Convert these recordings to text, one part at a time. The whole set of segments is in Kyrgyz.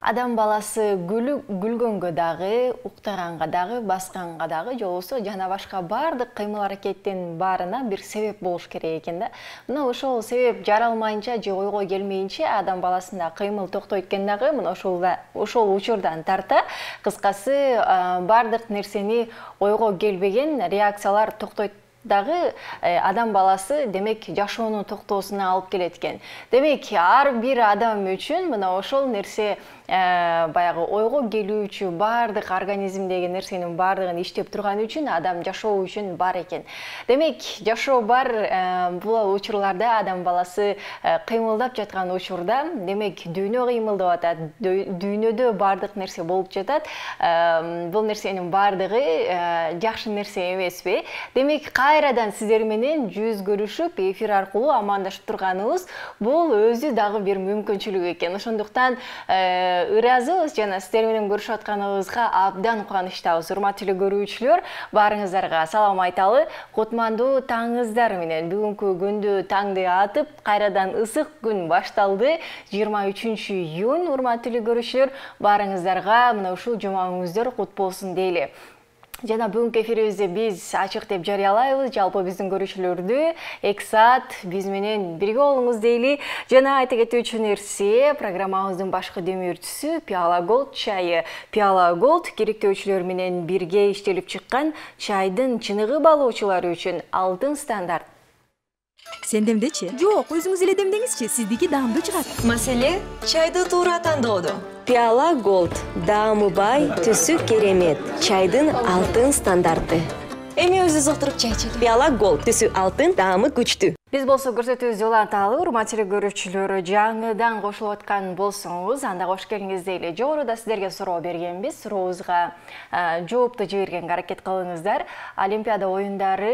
Адам баласы гүлгөнгө дагы, уктаганга дагы, басканга дагы, же болбосо жана башка бардык кыймыл аракеттин баарына бир себеп болуш керек экен да. Мына ошол себеп жаралмайынча же ойго келмейинче адам баласында кыймыл токтойт экен дагы. Мына ошол учурдан тарта кыскасы бардык нерсени ойго келбеген реакциялар токтойт дагы адам баласы демек жашоонун токтоосуна алып келет экен. Демек ар бир адам үчүн мына ошол нерсе баягы ойго келүүчү бардык организмдеги нерсенин бардыгын иштеп турган үчүн адам жашоо үчүн бар экен. Демек жашоо бар бул учурларда адам баласы кыймылдап жаткан учурда демек дүйнө кыймылдап атат, дүйнөдө бардык нерсе болуп жатат. Бул нерсенин бардыгы жакшы нерсе эмеспи? Демек кайрадан сиздер менен жүз көрүшүп эфир аркылуу амандашып турганыбыз бул өзү дагы бир мүмкүнчүлүк экен. Ошондуктан ыраазыбыз жана сиздер менен көрүшүп атканыбызга абдан кубанычтабыз. Урматтуу көрүүчүлөр, баарыңыздарга салам айталы. Кутмандуу таңыңыздар менен бүгүнкү күндү таңды атып, кайрадан ысык күн башталды. 23-июнь, урматтуу көрүүчүлөр, баарыңыздарга мына ушул жума күнүңүздөр кут болсун дейли. Жана бүгүнкү эфирибизди биз ачык деп жарыялайбыз. Жалпы биздин көрүүчүлөрдү 2 саат биз менен бирге болуңуз дейли. Жана айта кетүүчү нерсе, программабыздын башкы демирчиси Пиала Голд чайы. Пиала Голд керектөөчүлөр менен бирге иштелип чыккан чайдын чыныгы балоочулары үчүн алтын стандарт. Сендемдечи? Жок, өзүңүз эле демдеңизчи, сиздики даамдуу чыгат. Маселе чайды туура тандоодо. Пиала Голд, даамы бай, түсү керемет, чайдын алтын стандарты. Эми өзү олтуруп чай ичели. Пиала Голд, түсү алтын, даамы күчтүү. Биз болсо көрсөтүүбүздү уланталы, урматтуу көрүүчүлөр, жаңыдан кошулуп аткан болсоңуз, анда кош келиңиз дейли. Жогоруда сиздерге суроо бергенбиз, сурообузга жоопту жибергенге аракет кылыңыздар. Олимпиада оюндары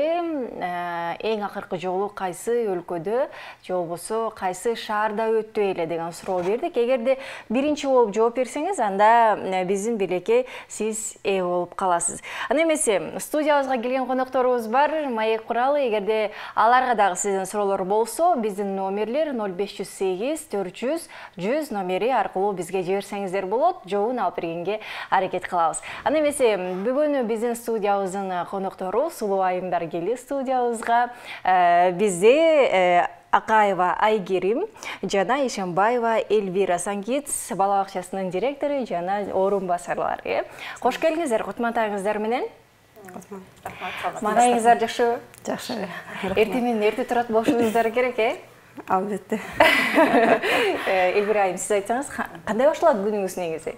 эң акыркы жолу кайсы өлкөдө, же болбосо кайсы шаарда өттү эле деген суроо бердик. Эгерде биринчи болуп жооп берсеңиз, анда биздин билекке сиз ээ болуп каласыз. Аны эмесе, студиябызга келген конокторубуз бар, маек куралы. Эгерде аларга дагы сиздин суроолор болсо, биздин номерлер 0508 400 100 номери аркылуу бизге жиберсеңиздер болот. Жообун алып бергенге аракет кылабыз. Аны эмесе, бүгүн биздин студиябыздын коноктору Сулуу Айымдар келди студиябызга. Бизде Акаева Айгерим жана Ишембаева Эльвира Саңгит бала бакчасынын директору жана орун басарлары. Кош келиңиздер, кутмандагыңыздар менен. Маңайыңыздар жакшы? Жакшы. Эртең менен эрте турат болушуңуздар керек, Албетте. Эльвира айым, сиз айтсаңыз, кандай башталат күнүңүз негизи?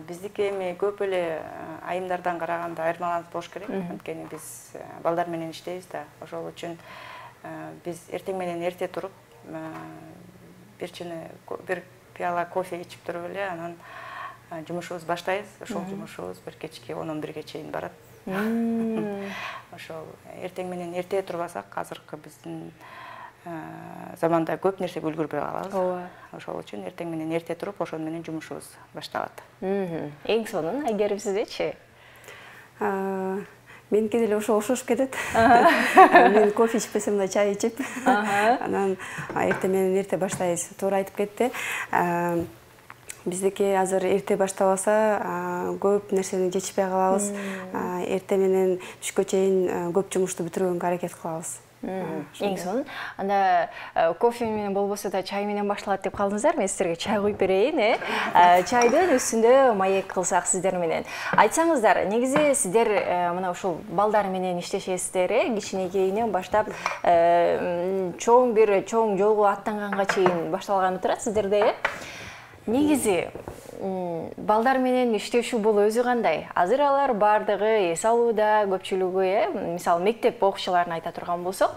Биздики эми көп эле айымдардан караганда айырмаланып болуш керек. Анткени биз балдар менен иштейбиз да. Ошол үчүн биз эртең менен эрте туруп, бир пиала кофе ичип туруп эле, анан жумушубуз баштайбыз. Ошол жумушубуз бир кечки 10-11ге чейин барат. Ошол эртең менен эрте турбасак, азыркы биздин заманда көп нерсеге үлгүрбөй калабыз. Ошол үчүн эртең менен эрте туруп, ошол менен жумушубуз башталат. Эң сонун Айгерим сиздечи? Меники деле ошош кетет. Мен кофе ичпесем да чай ичип, анан эртең менен эрте баштайбыз. Туура айтып кетти. Биздики азыр эрте башталса, көп нерсени жетишпей калабыз. Эрте менен түшкө чейин көп жумушту бүтүргөнгө аракет кылабыз. Эң сонун. Анда кофе менен болбосо да чай менен башталат деп калдыңыздар. Мен сиздерге чай куюп берейин, Чайдын үстүндө маек кылсак сиздер менен. Айтсаңыздар, негизи сиздер мына ушул балдар менен иштешесиздер, кичинекейинен баштап чоң жолго аттанганга чейин башталганы турат сиздерде, Негизи балдар менен иштешүү бул өзү кандай? Азыр алар бардыгы эс алууда, көпчүлүгү, мисалы мектеп окуучуларын айта турган болсок,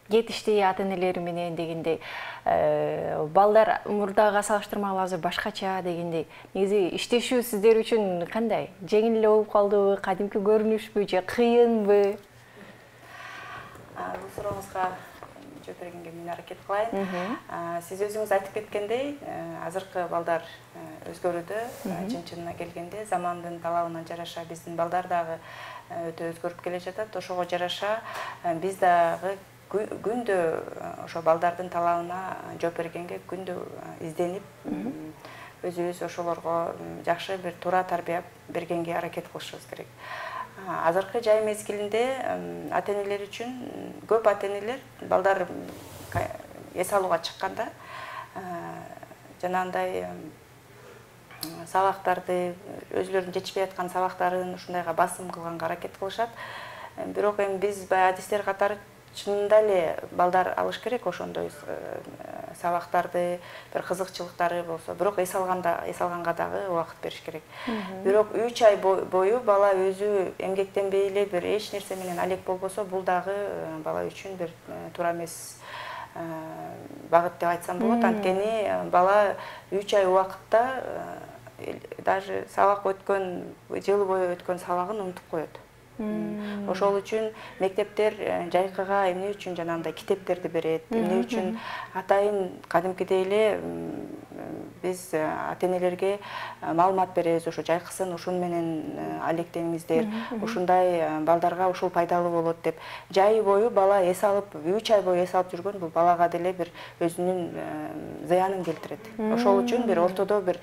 жетиштей ата-энелери менен дегендей, балдар мурдага салыштырмалуу азыр башкача дегендей. Негизи иштешүү сиздер үчүн кандай? Жеңил эле болуп калдыбы, кадимки көрүнүшпү же кыйынбы? Бул сурооңузга жооп бергенге мен аракет кылайын. Сиз өзүңүз айтып кеткендей, азыркы балдар өзгөрүүдө, чын-чынына келгенде замандын талабына жараша биздин балдар дагы өтө өзгөрүп келе жатат. Ошого жараша биз дагы күндө ошо балдардын талабына жооп бергенге күндө изденип, өзүбүз ошолорго жакшы бир туура тарбия бергенге аракет кылышыбыз керек. Азыркы жай мезгилинде ата-энелер үчүн көп ата-энелер балдар эс алууга чыкканда жанагындай сабактарды өзүлөрүнүн жетишпей аткан сабактарын ушундайга басым кылганга аракет кылышат. Бирок эми биз баягы адистер катары чынында эле балдар алыш керек ошондой сабактарды, бир кызыкчылыктары болсо, бирок эс алганга дагы убакыт бериш керек. Бирок 3 ай бою бала өзү эмгектенбей эле бир эч нерсе менен алек болбосо, бул дагы бала үчүн бир туура эмес багыт деп айтсам болот. Анткени бала 3 ай убакытта даже сабак өткөн, жылы бою өткөн сабагын унутуп коет. Ошол үчүн мектептер жайкыга эмне үчүн жанагындай китептерди берет, эмне үчүн атайын кадимкидей эле биз ата-энелерге маалымат беребиз, ошо жайкысын ушун менен алектениңиздер, ушундай балдарга ушул пайдалуу болот деп. Жай бою бала эс алып, 3 ай бою эс алып жүргөн бул балага деле бир өзүнүн зыянын келтирет. Ошол үчүн бир ортодо бир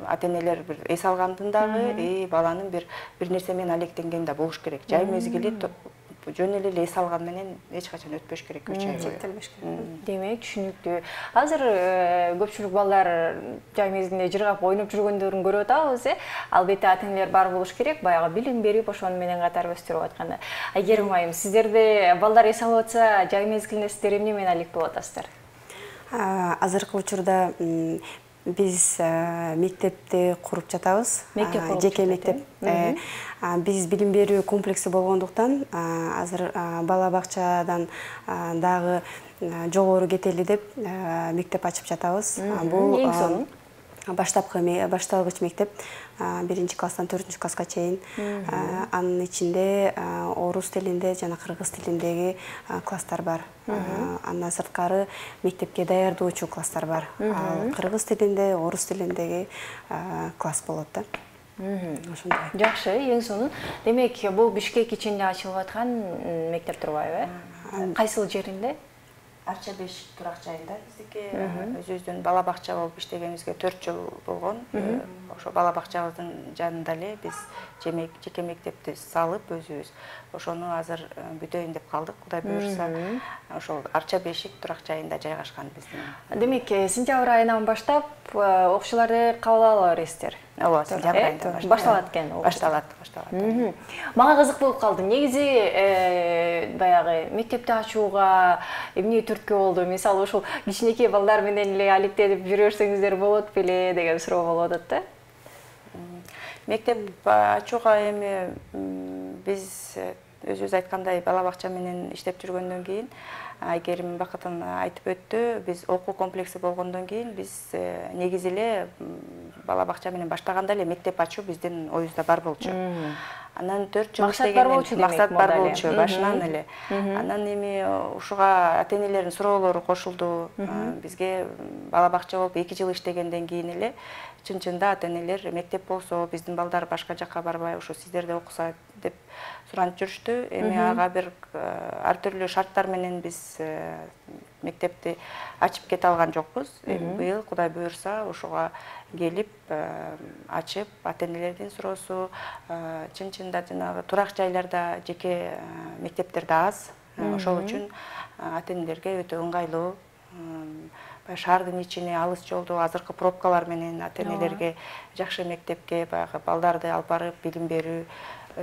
ата-энелер бир эс алгандын дагы баланын бир нерсе менен алектенген болуш керек. Жай мезгили жөн эле эс алган менен эч качан өтпөш керек, 3 ай чектелбеш керек. Демек, түшүнүктүү. Азыр көпчүлүк балдар жай мезгилинде жыргап ойноп жүргөндөрүн көрүп атабыз, албетте ата-энелер бар болуш керек, баягы билим берип, ошонун менен катар өстүрүп атканда. Айгерим айым, сиздерде балдар эс алып атса, жай мезгилинде сиздер эмне менен алектеп атасыздар? Азыркы учурда биз мектепти куруп жатабыз. Жеке мектеп. Биз билим берүү комплекси болгондуктан азыр бала бакчадан дагы жогору кетели деп мектеп ачып жатабыз. Бул башталгыч мектеп 1 класстан 4 класска чейин. Анын ичинде орус тилинде жана кыргыз тилиндеги класстар бар. Андан сырткары мектепке даярдоочу класстар бар. Кыргыз тилинде, орус тилиндеги класс болот да. Ошондой. Жакшы, эң сонун. Демек, бул Бишкек ичинде ачылып аткан мектеп турбайбы? Кайсыл жеринде? Арча Бешик турак жайында биздики өзүбүздүн бала бакча болуп иштегенибизге 4 жыл болгон. Ошо бала бакчабыздын жанында эле биз жеке мектепти салып өзүбүз. Ошону азыр бүтөйүн деп калдык. Кудай буйрса, ошол Арча Бешик турак жайында жайгашкан биздин. Демек, сентябрь айынан баштап окуучуларды кабыл ала бересиздер. Ооба, сентябрь айында башталат экен. Башталат. Мага кызык болуп калды. Негизи баягы мектепти ачууга эмне түрткү болду? Мисалы, ушул кичинекей балдар менен эле алектенип жүрөсөңүздөр болот беле деген суроо болуп атат да. Мектеп ачууга эми биз өзүбүз айткандай бала бакча менен иштеп жүргөндөн кийин Айгерим Бакытын айтып өттү, биз окуу комплекси болгондон кийин биз негизи эле бала бакча менен баштаганда эле мектеп ачуу биздин оюбузда бар болчу. Анан 4 жыл иштегенден максат бар болчу башынан эле. Анан эми ушуга ата-энелердин суроолору кошулду. Бизге бала бакча болуп 2 жыл иштегенден кийин эле чын-чында ата-энелер мектеп болсо, биздин балдар башка жакка барбай, ушу сиздерде окуса деп суранып жүрүштү. Эми ага бир ар түрлүү шарттар менен биз мектепти ачып кете алган жокпуз. Быйыл Кудай буйрса ушуга келип ачып, ата-энелердин суроосу чын-чында жанагы турак жайларда жеке мектептерде аз. Ошол үчүн ата-энелерге өтө ыңгайлуу. Шаардын ичине алыс жолду азыркы пробкалар менен ата-энелерге жакшы мектепке баягы балдарды алып барып билим берүү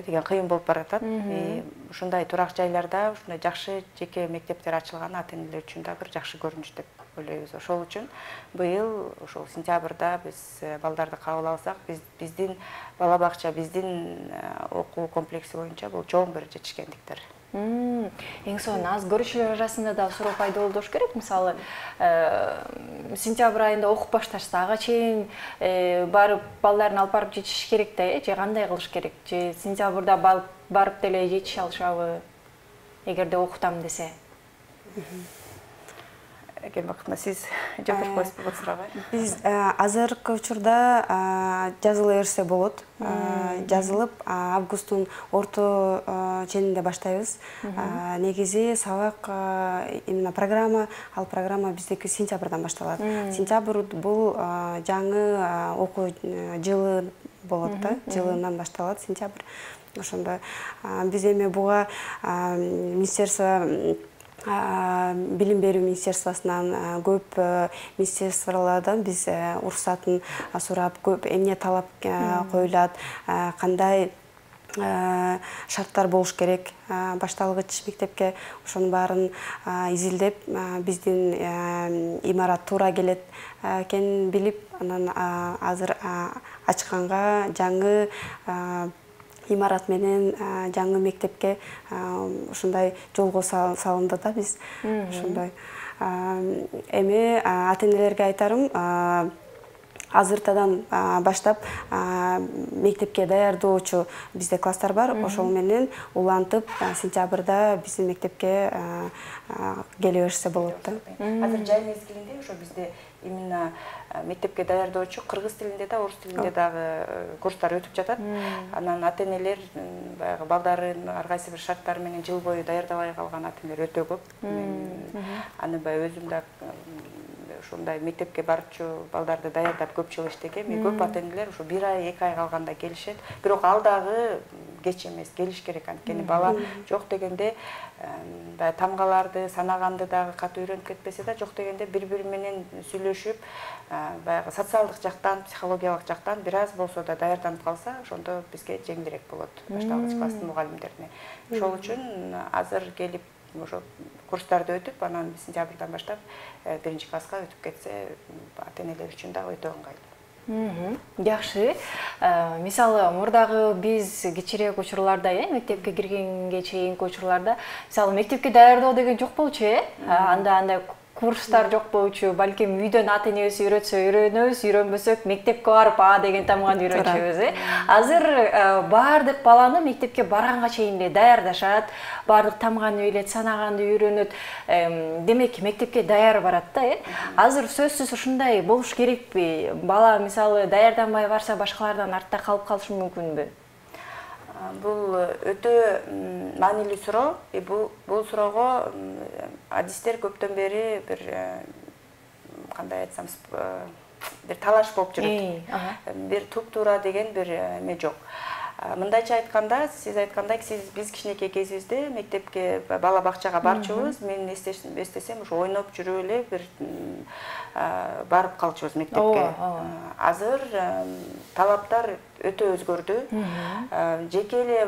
деген кыйын болуп баратат. Ушундай турак жайларда ушундай жакшы жеке мектептер ачылган ата-энелер үчүн да бир жакшы көрүнүш деп ойлойбуз. Ошол үчүн быйыл ошол сентябрда биз балдарды кабыл алсак, биздин бала бакча, биздин окуу комплекси боюнча бул чоң бир жетишкендиктер. Эң сонун аз көрүүчүлөр арасында да суроо пайда болуш керек. Мисалы, сентябрь айында окуп башташса, ага чейин барып балдарын алып барып жетиш керек да, же кандай кылыш керек? Же сентябрда барып деле жетише алышабы, эгерде окутам десе? келген вакытта сиз жооп койсуз бул суроого? Биз азыркы учурда жазыла берсе болот. Жазылып августтун орто ченинде баштайбыз. Негизи сабак именно программа, ал программа биздеки сентябрдан башталат. Сентябрь бул жаңы окуу жылы болот да, жылынан башталат сентябрь. Ошондо биз эми буга министерство билим берүү министерствосунан көп министерстволордон биз уруксатын сурап, көп эмне талап коюлат, кандай шарттар болуш керек башталгыч мектепке, ошонун баарын изилдеп, биздин имарат туура келет экенин билип, анан азыр ачканга жаңы имарат менен жаңы мектепке ушундай жолго салынды да биз. Ушундай. Эми ата-энелерге айтарым, азыртадан баштап мектепке даярдоочу бизде класстар бар, ошол менен улантып сентябрда биздин мектепке келе берсе болот да. Азыр жай мезгилинде ошо бизде именно мектепке даярдоочу кыргыз тилинде да, орус тилинде дагы курстар өтүп жатат. Анан ата-энелер баягы балдарын ар кайсы бир шарттар менен жыл бою даярдабай калган ата-энелер өтө көп. Аны баягы өзүм да ушундай мектепке барчу балдарды даярдап көп жыл иштегем. Көп ата-энелер ушу 1 ай, 2 ай калганда келишет. Бирок ал дагы кеч эмес, келиш керек. Анткени бала жок дегенде тамгаларды, санаганды дагы катуу үйрөнүп кетпесе да, жок дегенде бири-бири менен сүйлөшүп, баягы социалдык жактан, психологиялык жактан бир аз болсо да даярданып калса, ошондо бизге жеңилирээк болот башталгыч класстын мугалимдерине. Ошол үчүн азыр келип ошо курстарды өтүп, анан сентябрдан баштап 1 класска өтүп кетсе, ата-энелер үчүн дагы өтө ыңгайлуу. Жакшы. Мисалы, мурдагы биз кичирээк учурларда, мектепке киргенге чейинки учурларда, мисалы, мектепке даярдоо деген жок болчу, андай курстар жок болчу, балким үйдөн ата-энебиз үйрөтсө үйрөнөбүз, үйрөнбөсөк мектепке барып деген тамганы үйрөнчүбүз. Азыр баардык баланы мектепке барганга чейин эле даярдашат, баардык тамганы билет, санаганды үйрөнөт. Демек, мектепке даяр барат да, Азыр сөзсүз ушундай болуш керекпи? Бала мисалы даярданбай барса башкалардан артта калып калышы мүмкүнбү? Бул өтө маанилүү суроо. Бул суроого адистер көптөн бери бир кандай айтсам, бир талаш болуп жүрөт. Бир туп-туура деген бир эме жок. Мындайча айтканда, сиз айткандай, биз кичинекей кезибизде мектепке, бала бакчага барчубуз. Мен эстесем, ушу ойноп жүрүп эле бир барып калчубуз мектепке. Азыр талаптар өтө өзгөрдү. Жеке эле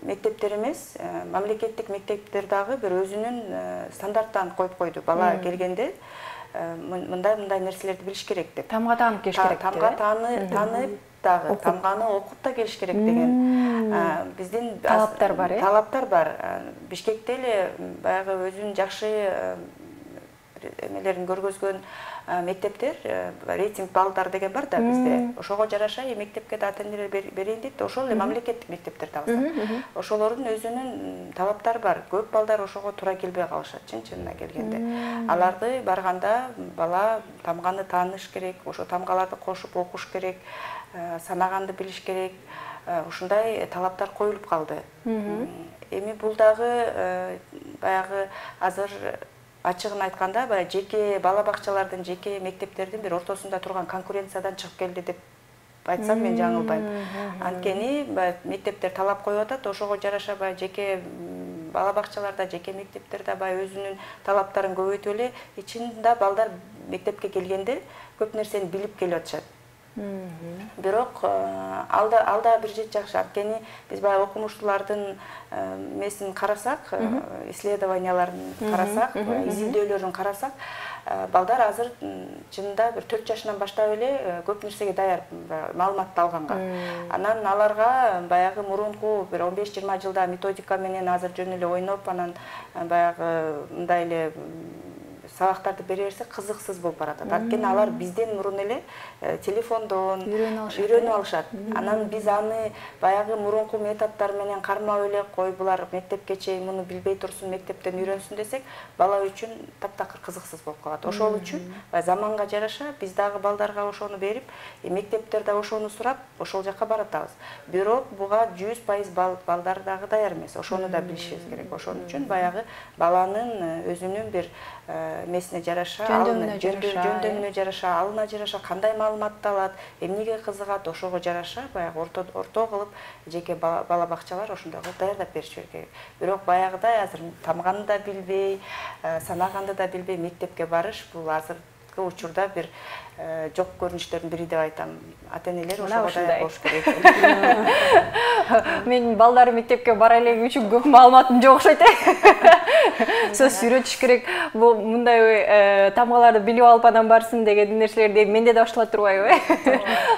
мектептер эмес, мамлекеттик мектептер дагы бир өзүнүн стандарттарын коюп койду. Бала келгенде мындай нерселерди билиш керек деп. Тамга таанып келиш керек. Тамга таанып дагы, тамганы окуп да келиш керек деген биздин талаптар бар, талаптар бар. Бишкекте эле баягы өзүнүн жакшы эмелерин көргөзгөн мектептер, рейтинг балдар деген бар да бизде. Ошого жараша мектепке да ата-энелер берейин дейт, ошол эле мамлекеттик мектептер табылса. Ошолордун өзүнүн талаптары бар. Көп балдар ошого туура келбей калышат, чын-чынына келгенде. Аларды барганда бала тамганы тааныш керек, ошо тамгаларды кошуп окуш керек, санаганды билиш керек. Ушундай талаптар коюлуп калды. Эми бул дагы баягы азыр ачыгын айтканда, жеке бала бакчалардын, жеке мектептердин бир ортосунда турган конкуренциядан чыгып келди деп айтсам мен жаңылбайм. Анткени мектептер талап коюп атат, ошого жараша жеке бала бакчаларда, жеке мектептерде өзүнүн талаптарын көбөйтүп эле, ичинде балдар мектепке келгенде көп нерсени билип келип атышат. Бирок алда бир жакшы, анткени биз баягы окумуштуулардын месин карасак, исследованияларын карасак, изилдөөлөрүн карасак, балдар азыр чынында бир 4 жашынан баштап эле көп нерсеге даяр, маалыматты алганга. Анан аларга баягы мурунку бир 15-20 жылда методика менен азыр жөн эле ойноп, анан баягы мындай эле сабактарды бере берсе кызыксыз болуп баратат. Анткени алар бизден мурун эле телефондон үйрөнүп алышат. Анан биз аны баягы мурунку методдор менен кармап эле кой булар мектепке чейин муну билбей турсун, мектептен үйрөнсүн десек, бала үчүн таптакыр кызыксыз болуп калат. Ошол үчүн заманга жараша биз дагы балдарга ошону берип, мектептер да ошону сурап, ошол жака баратабыз. Бирок буга 100% балдар дагы даяр эмес. Ошону да билишибиз керек. Ошон үчүн баягы баланын өзүнүн бир эмесине жараша, жөндөмүнө жараша, алына жараша кандай маалыматты алат, эмнеге кызыгат, ошого жараша баягы орто кылып жеке бала бакчалар ошондой кылып даярдап бериши керек. Бирок баягыдай азыр тамганды да билбей, санаганды да билбей мектепке барыш бул азыркы учурда бир жок көрүнүштөрдүн бири деп айтам. Ата-энелер ошого даяр болуш керек. Менин балдарым мектепке бара элек үчүн көп маалыматым жок окшойт. Сөз үйрөтүш керек. Бул мындай тамгаларды билип алып анан барсын деген нерселерди менде да баштала турбайбы?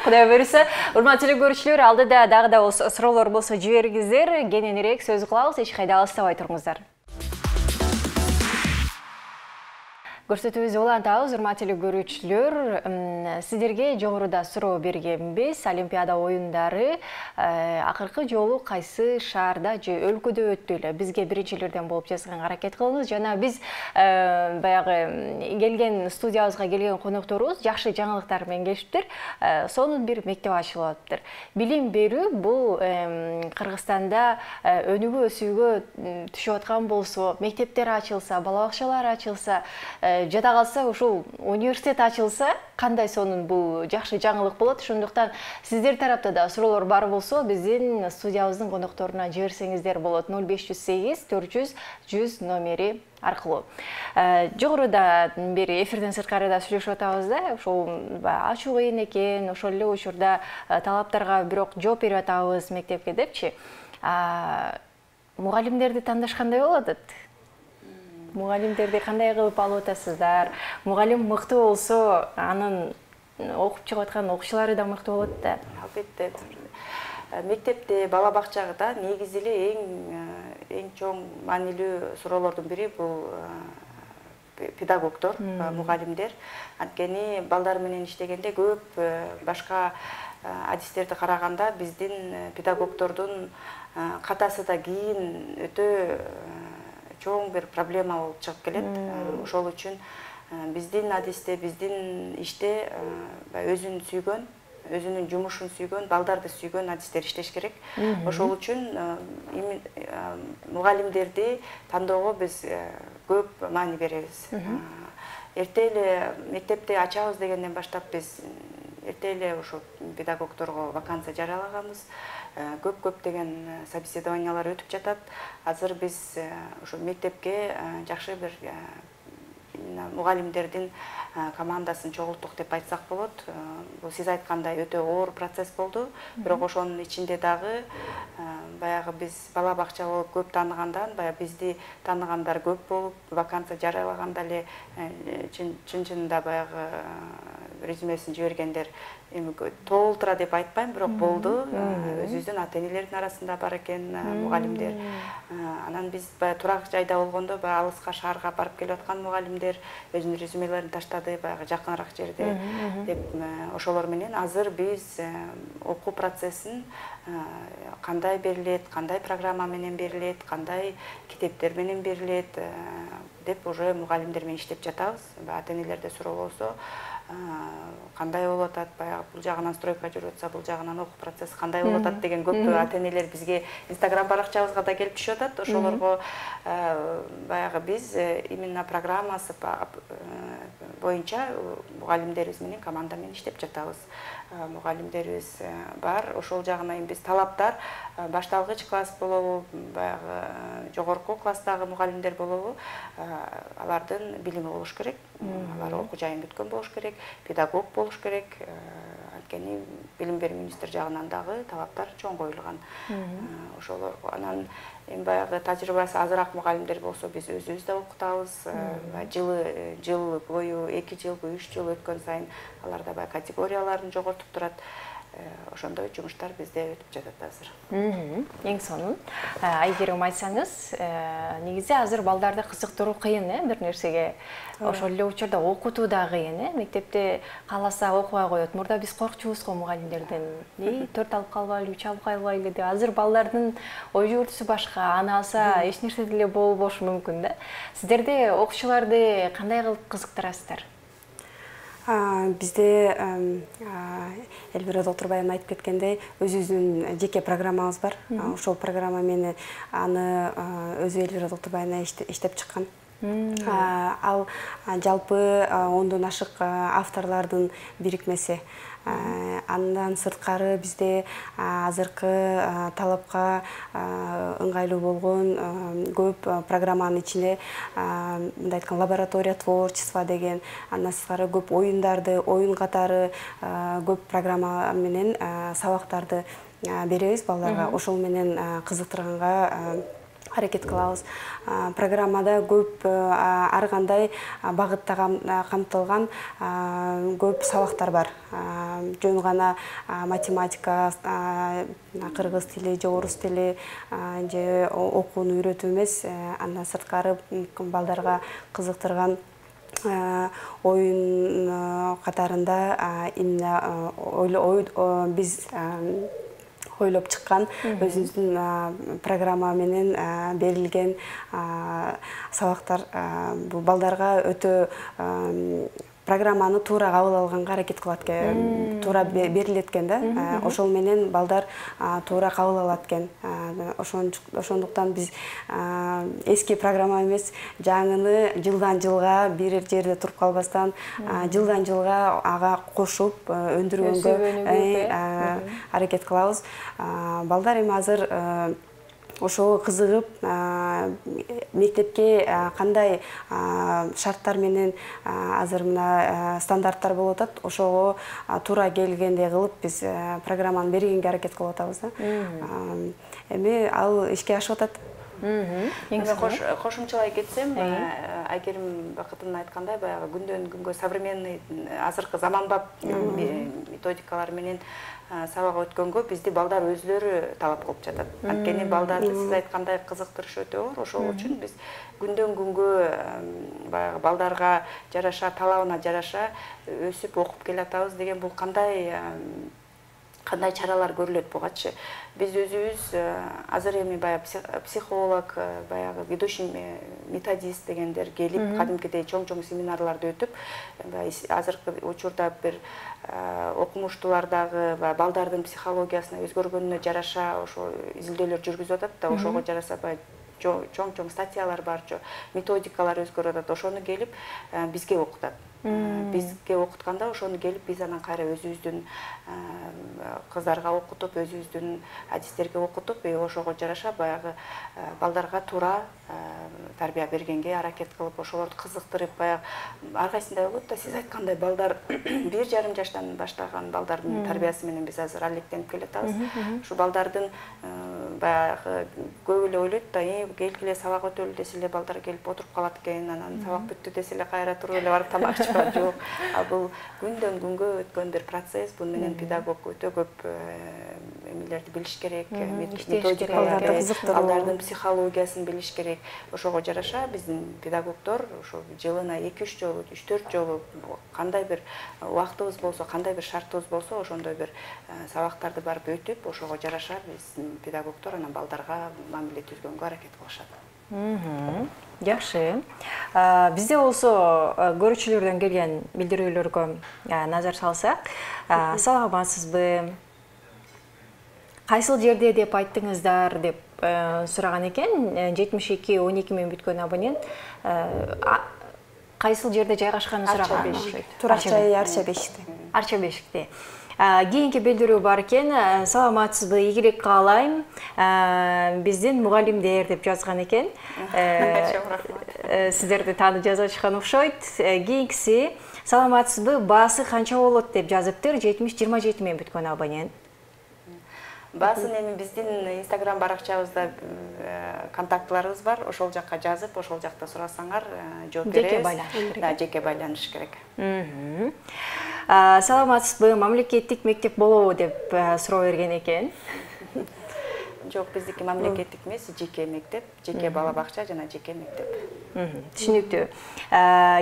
Кудай буйрса, урматтуу көрүүчүлөр, алдыда дагы да суроолор болсо жибериңиздер. Кененирээк сөз кылабыз, эч кайда алыстабай туруңуздар. Көрсөтүүбүздү улантабыз, урматтуу көрүүчүлөр. Сиздерге жогоруда суроо бергенбиз. Олимпиада оюндары акыркы жолу кайсы шаарда же өлкөдө өттү эле? Бизге биринчилерден болуп жазганга аракет кылыңыз. Жана биз баягы келген студиябызга келген конокторубуз жакшы жаңылыктар менен келишиптир. Сонун бир мектеп ачылып атыптыр. Билим берүү бул Кыргызстанда өнүгүү өсүүгө түшүп аткан болсо, мектептер ачылса, бала бакчалар ачылса, жада калса ушул университет ачылса, кандай сонун бул жакшы жаңылык болот. Ошондуктан сиздер тарапта да суроолор бар болсо, биздин студиябыздын конокторуна жиберсеңиздер болот. 0508 400 100 номери аркылуу. Жогоруда бери эфирден сырткары сүйлөшүп атабыз да, ошол ачуу кыйын экен, ошол эле учурда талаптарга бирок жооп берип атабыз мектепке депчи. Мугалимдерди тандаш кандай болот? Мугалимдерди кандай кылып алып атасыздар? Мугалим мыкты болсо, анын окуп чыгып аткан окуучулары да мыкты болот да. Албетте. Мектепте, бала бакчада негизи эле эң чоң маанилүү суроолордун бири бул педагогдор, мугалимдер. Анткени балдар менен иштегенде көп башка адистерди караганда биздин педагогдордун катасы да кийин өтө чоң бир проблема болуп чыгып келет. Ошол үчүн биздин адисте, биздин иште өзүн сүйгөн, өзүнүн жумушун сүйгөн, балдарды сүйгөн адистер иштеш керек. Ошол үчүн мугалимдерди тандоого биз көп маани беребиз. Эрте эле мектепти ачабыз дегенден баштап биз эрте эле ошо педагогдорго вакансия жарыялаганбыз. Көп деген собеседованиялар өтүп жатат. Азыр биз ошо мектепке жакшы бир мугалимдердин командасын чогулттук деп айтсак болот. Бул сиз айткандай өтө оор процесс болду. Бирок ошонун ичинде дагы баягы биз бала бакча болуп көп тааныгандан, баягы бизди тааныгандар көп болуп, вакансия жарыялаганда эле чын-чынында баягы резюмесин жибергендер толтура деп айтпайм, бирок болду. Өзүбүздүн ата-энелердин арасында бар экен мугалимдер. Анан биз баягы турак жайда болгондо, баягы алыска шаарга барып келип аткан мугалимдер өзүнүн резюмелерин таштады, баягы жакыныраак жерде деп ошолор менен азыр биз окуу процессин кандай берилет, кандай программа менен берилет, кандай китептер менен берилет деп уже мугалимдер менен иштеп жатабыз. Ата-энелерде суроо болсо, кандай болуп атат, баягы бул жагынан стройка жүрүп атса, бул жагынан окуу процесси кандай болуп атат деген көп ата-энелер бизге Instagram баракчабызга да келип түшүп атат. Ошолорго баягы биз именно программасы боюнча мугалимдерибиз менен команда менен иштеп жатабыз. Мугалимдерибиз бар. Ошол жагынан биз талаптар башталгыч класс болобу, баягы жогорку класстагы мугалимдер болобу, алардын билими болуш керек. Алар окуу жайын бүткөн болуш керек, педагог болуш керек. Анткени билим берүү министр жагынан дагы талаптар чоң коюлган. Ошолор анан эми баягы тажрыйбасы азыраак мугалимдер болсо биз өзүбүз да окутабыз. Жыл бою, 2 жыл, 3 жыл өткөн сайын аларда баягы категорияларын жогортуп турат. ошондой жумуштар бизде өтүп жатат азыр. Эң сонун. Айгерим айтсаңыз, негизи азыр балдарды кызыктыруу кыйын, бир нерсеге. Ошол эле учурда окутуу да кыйын, мектепте кааласа окубай коет. Мурда биз коркчубуз го мугалимдерден. 4 алып калбайлы, 3 алып калбайлы деп. Азыр балдардын ой жүгүртүүсү башка, аны алса эч нерсе деле болбошу мүмкүн да. Сиздерде окуучуларды кандай кылып кызыктырасыздар? Бизде Элвира Долтурбаева айтып кеткендей, өзүбүздүн жеке программабыз бар. Ошол программа мени аны өзү Элвира Долтурбаева иштеп чыккан. Ал жалпы 10дон ашык авторлордун бирикмеси. Андан сырткары бизде азыркы талапка ыңгайлуу болгон көп программанын ичинде мындай айтканда лаборатория творчества деген, андан сырткары көп оюндарды, оюн катары көп программа менен сабактарды беребиз балдарга. Ошол менен кызыктырганга аракет кылабыз. Программада көп ар кандай багытта камтылган көп сабактар бар. Жөн гана математика, кыргыз тили же орус тили же окууну үйрөтүү эмес, андан сырткары балдарга кызыктырган оюн катарында биз ойлоп чыккан өзүбүздүн программа менен берилген сабактар бул балдарга өтө программаны туура кабыл алганга аракет кылат экен, туура берилет экен да. Ошол менен балдар туура кабыл алат экен. Ошондуктан биз эски программа эмес, жаңыны жылдан жылга бир жерде туруп калбастан, жылдан жылга ага кошуп өндүргөнгө аракет кылабыз. Балдар эми азыр ошого кызыгып, мектепке кандай шарттар менен азыр мына стандарттар болуп атат, ошого туура келгендей кылып биз программаны бергенге аракет кылып атабыз да. Эми ал ишке ашып атат. Кошумчалай кетсем, Айгерим Бакытын айткандай, баягы күндөн күнгө современный азыркы заманбап методикалар менен сабак өткөнгө бизди балдар өзлөрү талап кылып жатат. Анткени балдарды сиз айткандай кызыктырыш өтө оор. Ошол үчүн биз күндөн күнгө баягы балдарга жараша, талабына жараша өсүп окуп келатабыз деген бул кандай чаралар көрүлөт бугачы. Биз өзүбүз азыр эми баягы психолог, баягы ведущий методист дегендер келип, кадимкидей чоң семинарларды өтүп, азыркы учурда бир окумуштуулардагы балдардын психологиясына өзгөргөнүнө жараша ошо изилдөөлөр жүргүзүп атат да, ошого жараша чоң статьялар бар, методикалар өзгөрүп атат. Ошону келип бизге окутат. Бизге окутканда ошону келип биз анан кайра өзүбүздүн кыздарга окутуп, өзүбүздүн адистерге окутуп, ошого жараша баягы балдарга туура тарбия бергенге аракет кылып, ошолорду кызыктырып, баягы ар кайсында болот да, сиз айткандай балдар 1,5 жаштан баштаган балдардын тарбиясы менен биз азыр алектенип келатабыз. Ушу балдардын баягы көп эле ойлойт да, келгиле сабак өтөлү десе эле балдар келип отуруп калат экен, анан сабак бүттү десе эле кайра туруп эле барып тамак жок. Бул күндөн күнгө өткөн бир процесс. Бул менен педагог өтө көп эмелерди билиш керек, методикаларды, балдардын психологиясын билиш керек. Ошого жараша биздин педагогдор ошо жылына 2-3 жолу, 3-4 жолу кандай бир убактыбыз болсо, кандай бир шартыбыз болсо, ошондой бир сабактарды барып өтүп, ошого жараша биздин педагогдор анан балдарга мамиле түзгөнгө аракет кылышат. Жакшы. Бизде болсо көрүүчүлөрдөн келген билдирүүлөргө назар салсак, саламатсызбы? Кайсыл жерде деп айттыңыздар деп сураган экен. 72-12 менен бүткөн абонент кайсыл жерде жайгашканын сураган. Турак-жай Арча бешикте. Арча бешикте. Кийинки билдирүү бар экен. Саламатсызбы, ийгилик каалайм. Биздин мугалимдер деп жазган экен. Сиздерди таанып жазышкан окшойт. Кийинкиси саламатсызбы, баасы канча болот деп жазыптыр. 70-27 менен бүткөн абонент. Баасын эми биздин Instagram баракчабызда контактларыбыз бар. Ошол жакка жазып, ошол жакта сурасаңар жооп беребиз. Жеке байланыш керек. Жеке байланыш керек. Саламатсызбы, мамлекеттик мектеп болобу деп суроо берген экен. Жок, биздики мамлекеттик эмес, жеке мектеп, жеке бала бакча жана жеке мектеп. Түшүнүктүү.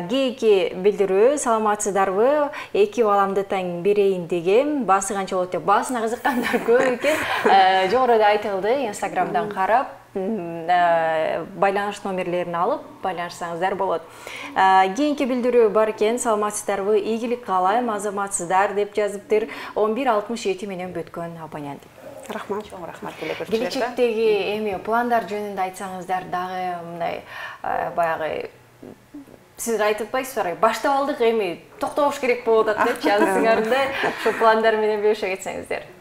Кийинки билдирүү, саламатсыздарбы? 2 баламды тең берейин дегем, баасы канча болот деп баасына кызыккандар көп экен. Жогоруда айтылды, Инстаграмдан карап, байланыш номерлерин алып байланышсаңыздар болот. Кийинки билдирүү бар экен, саламатсыздарбы? Ийгилик каалайм, азаматсыздар деп жазыптыр. 1167 менен бүткөн абонент. Рахмат, чоң рахмат келе келечектеги эми пландар жөнүндө айтсаңыздар дагы мындай баягы сиз айтып атпайсызбы, баштап алдык, эми токтош керек болуп атат депчи, азыңарда ошо пландар менен бөлүшө кетсеңиздер.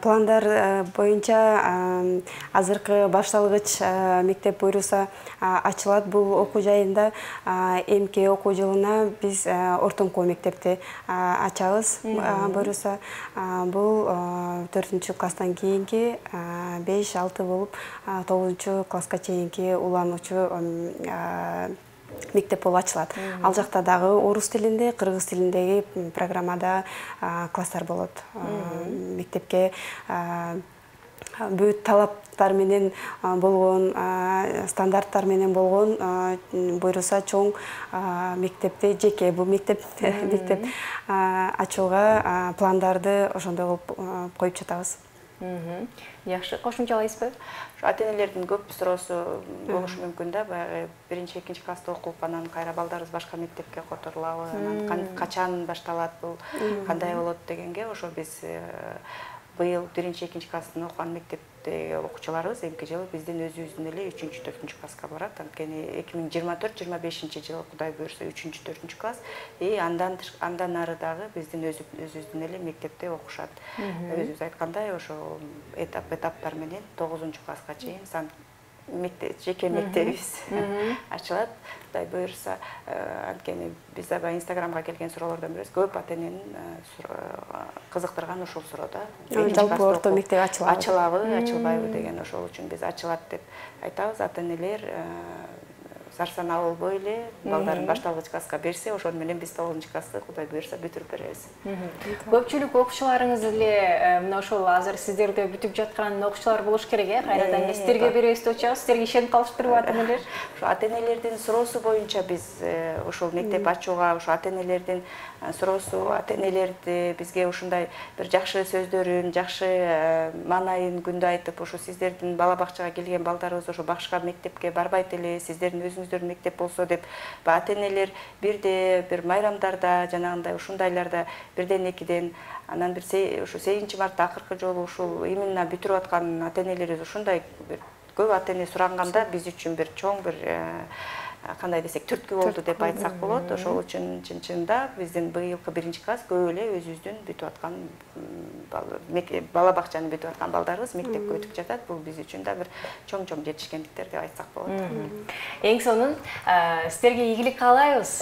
Пландар боюнча азыркы башталгыч мектеп буйруса ачылат бул окуу жайында. Эмки окуу жылына биз ортоңку мектепти ачабыз буйруса. Бул 4 класстан кийинки 5-6 болуп 9 класска чейинки улануучу мектеп болуп ачылат. Ал жакта дагы орус тилинде, кыргыз тилиндеги программада класстар болот. Мектепке бүт талаптар менен болгон, стандарттар менен болгон буйруса чоң мектепти, жеке бул мектеп ачууга пландарды ошондой кылып коюп жатабыз. Жакшы, кошумчалайсызбы? Ата-энелердин көп суроосу болушу мүмкүн да, баягы 1-2 класста окуп, анан кайра балдарыбыз башка мектепке которулабы, анан качан башталат бул, кандай болот дегенге, ошо биз быйыл 1-2 класстын окуган мектептеги окуучуларыбыз эмки жылы биздин өзүбүздүн эле 3-4 класска барат. Анткени 2024-25 жылы Кудай буйрса 3-4 класс, андан ары дагы биздин өзүбүздүн эле мектепте окушат. Өзүбүз айткандай, ошо этаптар менен 9 класска чейин жеке мектебибиз ачылат. Кудай буйрса, анткени биз аба Инстаграмга келген суроолордон бирөөбүз, көп ата-эненин кызыктырган ушул суроо да. Жалпы орто мектеп ачылабы, ачылбайбы деген, ошол үчүн биз ачылат деп айтабыз. Ата-энелер зарсанаа болбой эле балдарын башталгыч класска берсе, ошону менен биз 9 классты Кудай буйрса бүтүрүп беребиз. Көпчүлүк окуучуларыңыз эле мына ошол азыр сиздерде бүтүп жаткан окуучулар болуш керек, кайрадан сиздерге беребиз деп атабыз, сиздерге ишенип калыштырбы ата-энелер? Ошо ата-энелердин суроосу боюнча биз ошол мектеп ачууга, ошо ата-энелердин суроосу, ата-энелерди бизге ушундай бир жакшы сөздөрүн, жакшы маанайын күндө айтып, ошо сиздердин бала бакчага келген балдарыбыз ошо башка мектепке барбайт эле, сиздердин өзүңүздөрдүн мектеп болсо деп, ата-энелер бирде бир майрамдарда, жанагындай ушундайларда бирден экиден, анан бир ушу 8 мартта акыркы жолу ушул именно бүтүрүп аткан ата-энелерибиз ушундай бир көп ата-эне суранганда биз үчүн бир чоң бир кандай десек түрткү болду деп айтсак болот. Ошол үчүн чын-чынында биздин быйылкы 1-класс көп эле өзүбүздүн бүтүп аткан бала бакчаны бүтүп аткан балдарыбыз мектепке өтүп жатат. Бул биз үчүн да бир чоң-чоң жетишкендиктер деп айтсак болот. Эң сонун сиздерге ийгилик каалайбыз.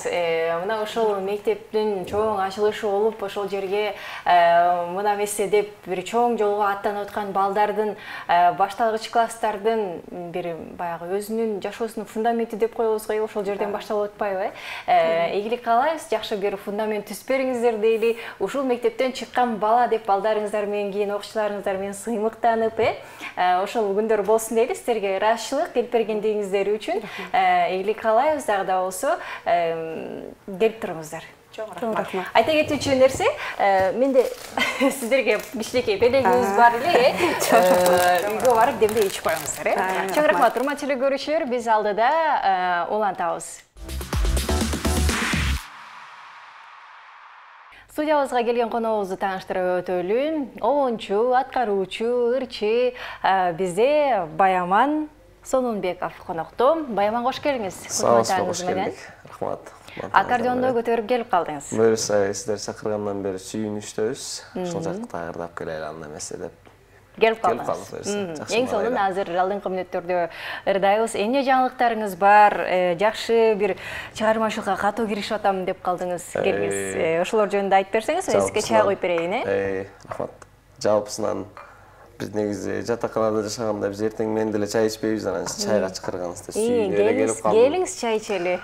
Мына ошол мектептин чоң ачылышы болуп, ошол жерге мына эмесе деп бир чоң жолго аттанып аткан балдардын, башталгыч класстардын бир баягы өзүнүн жашоосунун фундаменти деп коебуз, ошол жерден башталып атпайбы? Ийгилик каалайбыз, жакшы бир фундамент түзүп бериңиздер дейли. Ушул мектептен чыккан бала деп балдарыңыздар менен, кийин окуучуларыңыздар менен сыймыктанып, ошол күндөр болсун дейли. Сиздерге ыраазычылык келип бергендигиңиздер үчүн ийгилик каалайбыз. Дагы да болсо келип туруңуздар. Чоң рахмат. Айта кетүүчү нерсе, менде сиздерге кичинекей белегибиз бар эле, үйгө барып демдей ичип коюңуздар. Чоң рахмат, урматтуу көрүүчүлөр, биз алдыда улантабыз. Студиябызга келген коногубузду тааныштырып өтөлү. Обончу, аткаруучу, ырчы бизде Баяман Сонунбеков конокто. Баяман, кош келиңиз. Кош келдик. Рахмат. Аккордеондо көтөрүп келип калдыңыз. Буюрса, сиздер чакыргандан бери сүйүнүчтөбүз. Ушул жакты ырдап келели анда эмесе деп. Келип калдыңыз. Эң сонун азыр алдыңкы мүнөттөрдө ырдайбыз. Эмне жаңылыктарыңыз бар? Жакшы бир чыгармачылыкка катуу киришип атам деп калдыңыз. Келиңиз. Ошолор жөнүндө айтып берсеңиз, мен сизге чай коюп берейин, Рахмат. Жалпысынан Biz негизи жатаканада жашаганда биз эртең менен деле чай ичпейбиз, анан чайга чакырганыбызда сүйүнүп келип калдым. Келиңиз чай ичели.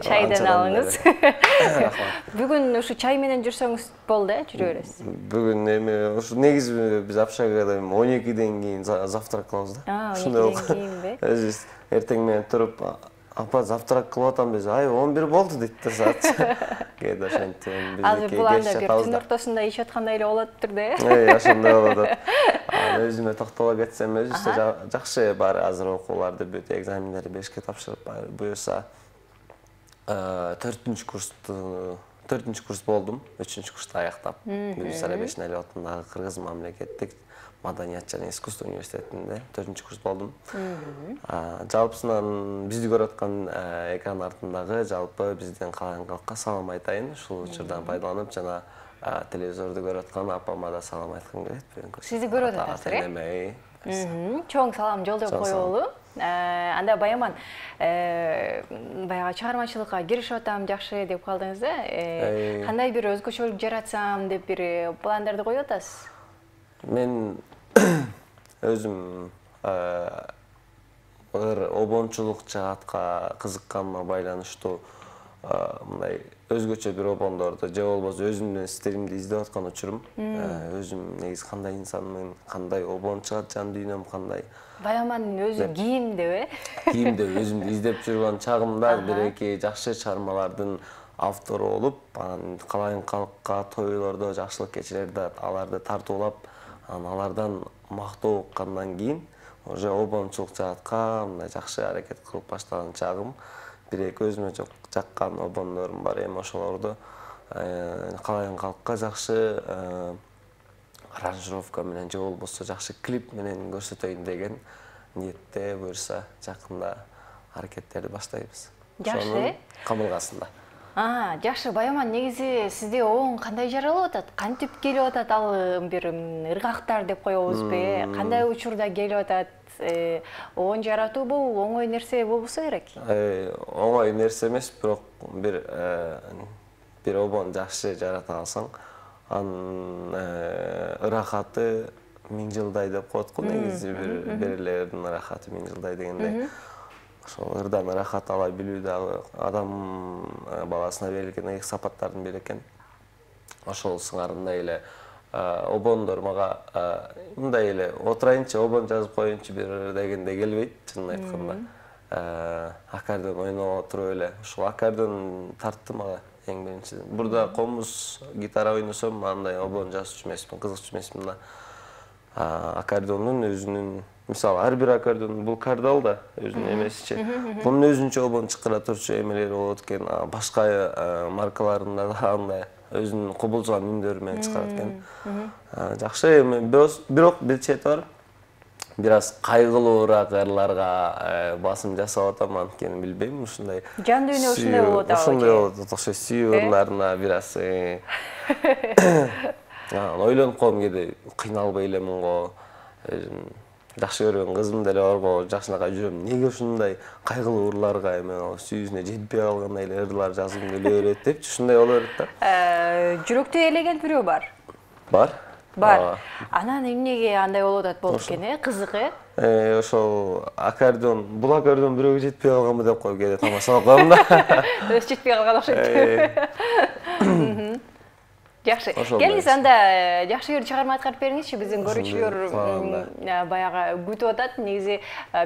Чайдан алыңыз. Бүгүн ушу чай менен жүрсөңүз болду, жүрө бересиз. Бүгүн эми ушу негизи биз общагада 12ден кийин завтрак кылабыз да. 12ден кийинби? Өзүбүз эртең менен туруп, апа завтрак кылып атам, ай 11 болду дейт да саат. Кээде ошентип биздики бул анда бир түн ортосунда ичип аткандай эле болот турду, ошондой болот. Өзүмө токтоло кетсем өзүбүз жакшы баары азыр окууларды бүт экзамендерди бешке тапшырып буюрса 4-курс болдум, 3-курсту аяктап. Биз Арабешин атындагы Кыргыз мамлекеттик маданият жана искусство университетинде 4-курс болдум. Жалпысынан бизди көрүп аткан экран артындагы жалпы биздин калган калкка салам айтайын. Ушул учурдан пайдаланып жана телевизорду көрүп аткан апама да салам айткым келет. Сизди көрүп атасыздар, чоң салам жолдоп коелу. Анда Баяман баягы чыгармачылыкка киришип атам жакшы деп калдыңыз да. Кандай бир өзгөчөлүк жаратсам деп бир пландарды коюп атасыз? Мен өзүм обончулук жаатка кызыкканыма байланыштуу мындай өзгөчө бир обондорду же болбосо өзүмдүн стилимди издеп аткан учурум. Өзүм негизи кандай инсанмын, кандай обон чыгат жан дүйнөм кандай. Баямандын өзү кийимде, Кийимде өзүмдү издеп жүргөн чагымда бир-эки жакшы чыгармалардын автору болуп, анан калайын калкка тойлордо жакшылык кечирерде аларды тартуулап, алардан мактоо уккандан кийин уже обончулук жаатка мындай жакшы аракет кылып баштаган чагым. Бир-эки өзүмө жаккан обондорум бар, эми ошолорду калайын калкка жакшы аранжировка менен же болбосо жакшы клип менен көрсөтөйүн деген ниетте буюрса жакында аракеттерди баштайбыз. Жакшы. Камылгасында. Жакшы. Баяман, негизи сизде обон кандай жаралып атат? Кантип келип атат? Ал бир ыргактар деп коебузбу? Кандай учурда келип атат? Обон жаратуу бул оңой нерсе болбосо керек. Оңой нерсе эмес, бирок бир обон жакшы жарата алсаң, анын ырахаты 1000 жылдай деп коет го, негизи бир элердин ырахаты 1000 жылдай дегендей. Ошол ырдан ырахат ала билүү дагы адам баласына берилген ыйык сапаттардын бири экен. Ошол сыңарындай эле обондор мага мындай эле отурайынчы, обон жазып коеюнчу бир дегенде келбейт, чынын айтканда. Аккордеон ойноп отуруп эле, ушул аккордеон тартты мага эң биринчиден. Бурда комуз гитара ойносом, андай обон жазчу эмесмин, кызыкчу эмесмин да. Аккордеондун өзүнүн, мисалы, ар бир аккордеон бул кардал да, өзүнүн эмесичи. Бунун өзүнчө обон чыккыра турчу эмелери болот экен, башка маркаларында да андай өзүнүн кубулжуган үндөрү менен чыгарат экен. Жакшы, эми бирок бир чети бар. Бир аз кайгылуураак ырларга басым жасап атам, анткени билбейм, ушундай. Жан дүйнө ушундай болот абы. Ушундай болот, ошо сүйүү ырларына бир аз ойлонуп коем, кээде кыйналбай элемин го. Жакшы көргөн кызым деле бар го, жакшынакай жүрөм. Неге ушундай кайгылуу ырларга эме сүйүүсүнө жетпей калгандай эле ырлар жазгым келе берет депчи, ушундай боло берет да. Жүрөктү ээлеген бирөө бар. Бар. Анан эмнеге андай болуп атат болуп экен, кызык, Ошол аккордеон, бул аккордеон бирөөгө жетпей калганбы деп коюп кээде тамашалап коем да. Өзү жетпей калган окшойт. Жакшы. Келиңиз, анда жакшы бир чыгарма аткарып бериңизчи, биздин көрүүчүлөр баягы күтүп атат. Негизи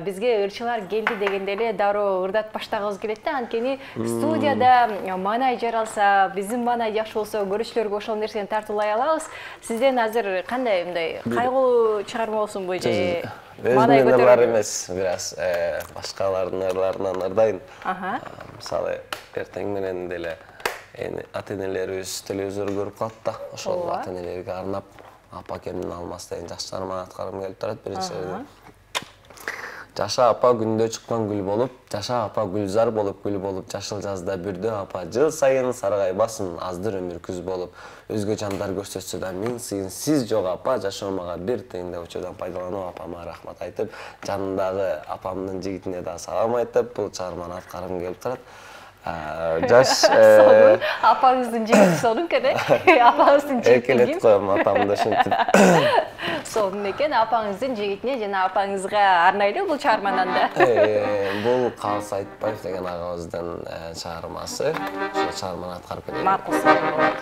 бизге ырчылар келди дегенде эле дароо ырдат баштагыбыз келет да. Анткени студияда маанай жаралса, биздин маанай жакшы болсо, көрүүчүлөргө ошол нерсени тартуулай алабыз. Сизден азыр кандай мындай кайгылуу чыгарма болсунбу же маанай көтөрүү? Өзүмдүн эмес, бир аз башкалардын ырларынан ырдайын. Мисалы, эртең менен деле ата-энелерибиз телевизор көрүп калат да, ошол ата-энелерге арнап апа кемдин алмас деген жакшы чыгарма аткаргым келип турат биринчиден. Жаша апа күндө чыккан гүл болуп, жаша апа гүлзар болуп, гүл болуп, жашыл жазда бүрдө апа, жыл сайын саргай басын, аздыр өмүр күз болуп, өзгө жандар көрсөтсө да миң сыйын, сиз жок апа, жашоо мага бир тыйын деп учурдан пайдаланып апама рахмат айтып, жанындагы апамдын жигитине да салам айтып, бул чыгарманы аткаргым келип турат. Жаш Апаңыздын жигити сонун кеде. Апаңыздын жигити эркелетип ким? коем атамды ушинтип. Сонун экен, апаңыздын жигитине жана апаңызга арнайлуу бул чыгарманан да. Бул Калыс Айтбаев деген агабыздын чыгармасы. Ошол чыгарманы аткарып келем. Макул, сонун болот.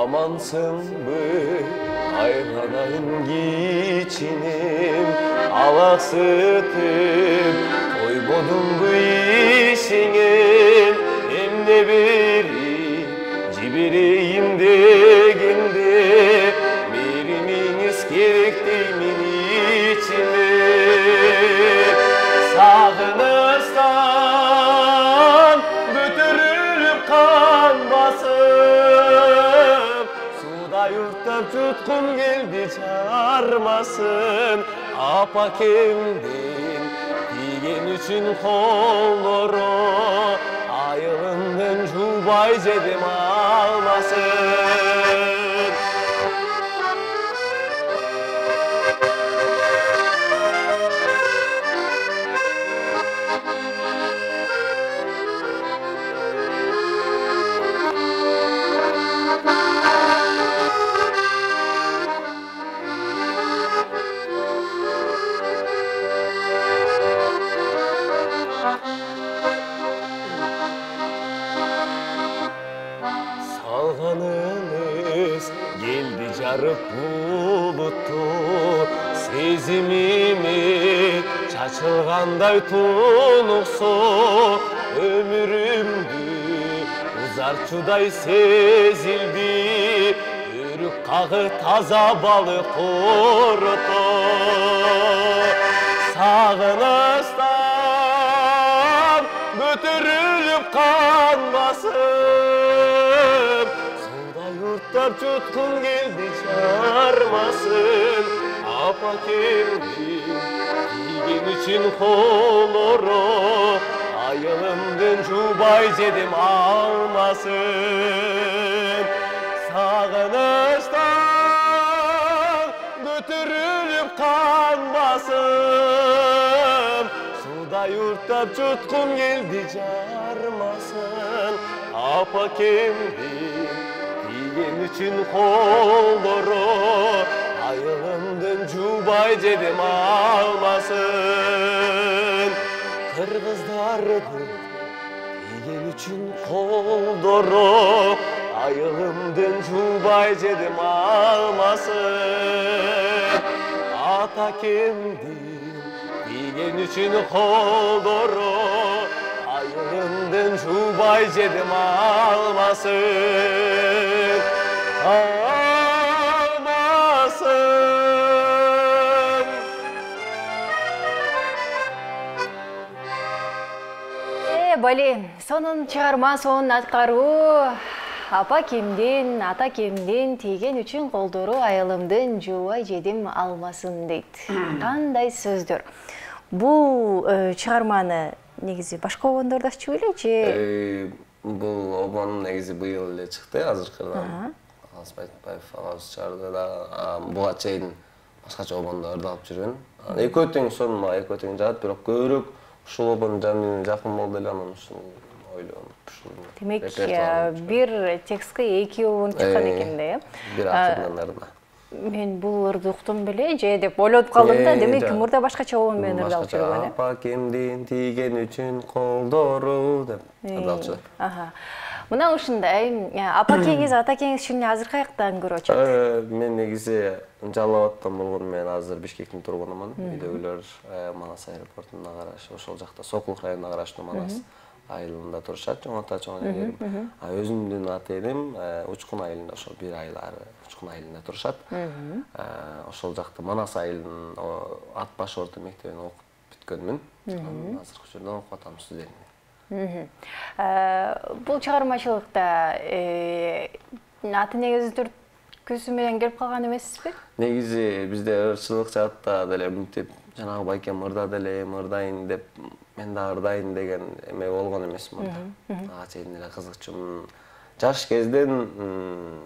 Amansınbı ayğanayın geçinim Alasıtıp koybodum bu işinin Emne beri cibireyim deginde Meriminiz gerekti min içime Sağınızdan götürülüp kan basıp Suda yurtta tutkum geldi çağırmasın Apa kendin diyen üçün kolları Ayılından cubay cedim almasın Salganınız geldi jarıp buluttu Sezimimi çaçılganday tunuksu Ömürümdü uzarçuday sezildi Örük kağı taza balık kurutu Sağınızdan götürülüp kanmasın Suda yurtlar tutkun geldi çağırmasın Apa kendin diyen için kolları Ayılımdın cubay cedim almasın Sağınızdan götürülüp kanmasın Suda yurtta tutkun geldi çağırmasın Apa kendin diyen için kolları Ayılımdın cubay cedim almasın Kırgızlardı diyen için kolları Ayılımdın cubay cedim almasın Ata kendin diyen için kolları Ayılımdın cubay cedim almasın Almasın Бали, сонун чыгарма, сонун аткаруу апа кимдин, ата кимдин тийген үчүн колдору айылымдын жубай жедим алмасын дейт. Кандай сөздөр. Бул чыгарманы негизи башка обондор да чыгып эле же? Бул обон негизи быйыл эле чыкты, азыркыдан. Калыс Айтбаев агабыз чыгарды да, буга чейин башкача обондорду алып жүргөн. Экөө тең сонун, экөө тең жаат, бирок көбүрөөк ушул обондун жанына жакын болду эле, анан ушул ойлонуп ушул. Демек, бир текстке эки обон чыккан экен да, бир акырындарда. Мен бул ырды уктум беле же деп ойлонуп калдым да, демек мурда башкача обон менен ырды алып жүргөн. Апа кемдин тийген үчүн колдору деп ырды алып жүргөн. Мына ушундай, апа кеңиз, ата кеңиз ушуну азыр каяктан көрүп атышат? Мен негизи Жалал Абадтан болгону менен азыр Бишкектин тургунумун. Үйдөгүлөр Манас аэропортуна карашы, ошол жакта Сокулук районуна караштуу Манас айылында турушат, чоң ата чоң энем. Өзүмдүн ата энем Учкун айылында, ошол бир айлары Учкун айылында турушат. Ошол жакта Манас айылынын ат баш орто мектебинде окуп бүткөнмүн. Азыркы учурда окуп атам студентмин. Бул чыгармачылыкта аты негизи түрткүсү менен келип калган эмессизби? Негизи бизде ырчылык жаатта деле мынтип жанагы байкем ырдап делем, ырдайын деп, мен да ырдайын деген эме болгон эмес мында. Ага чейин эле кызыкчумун. Жаш кезден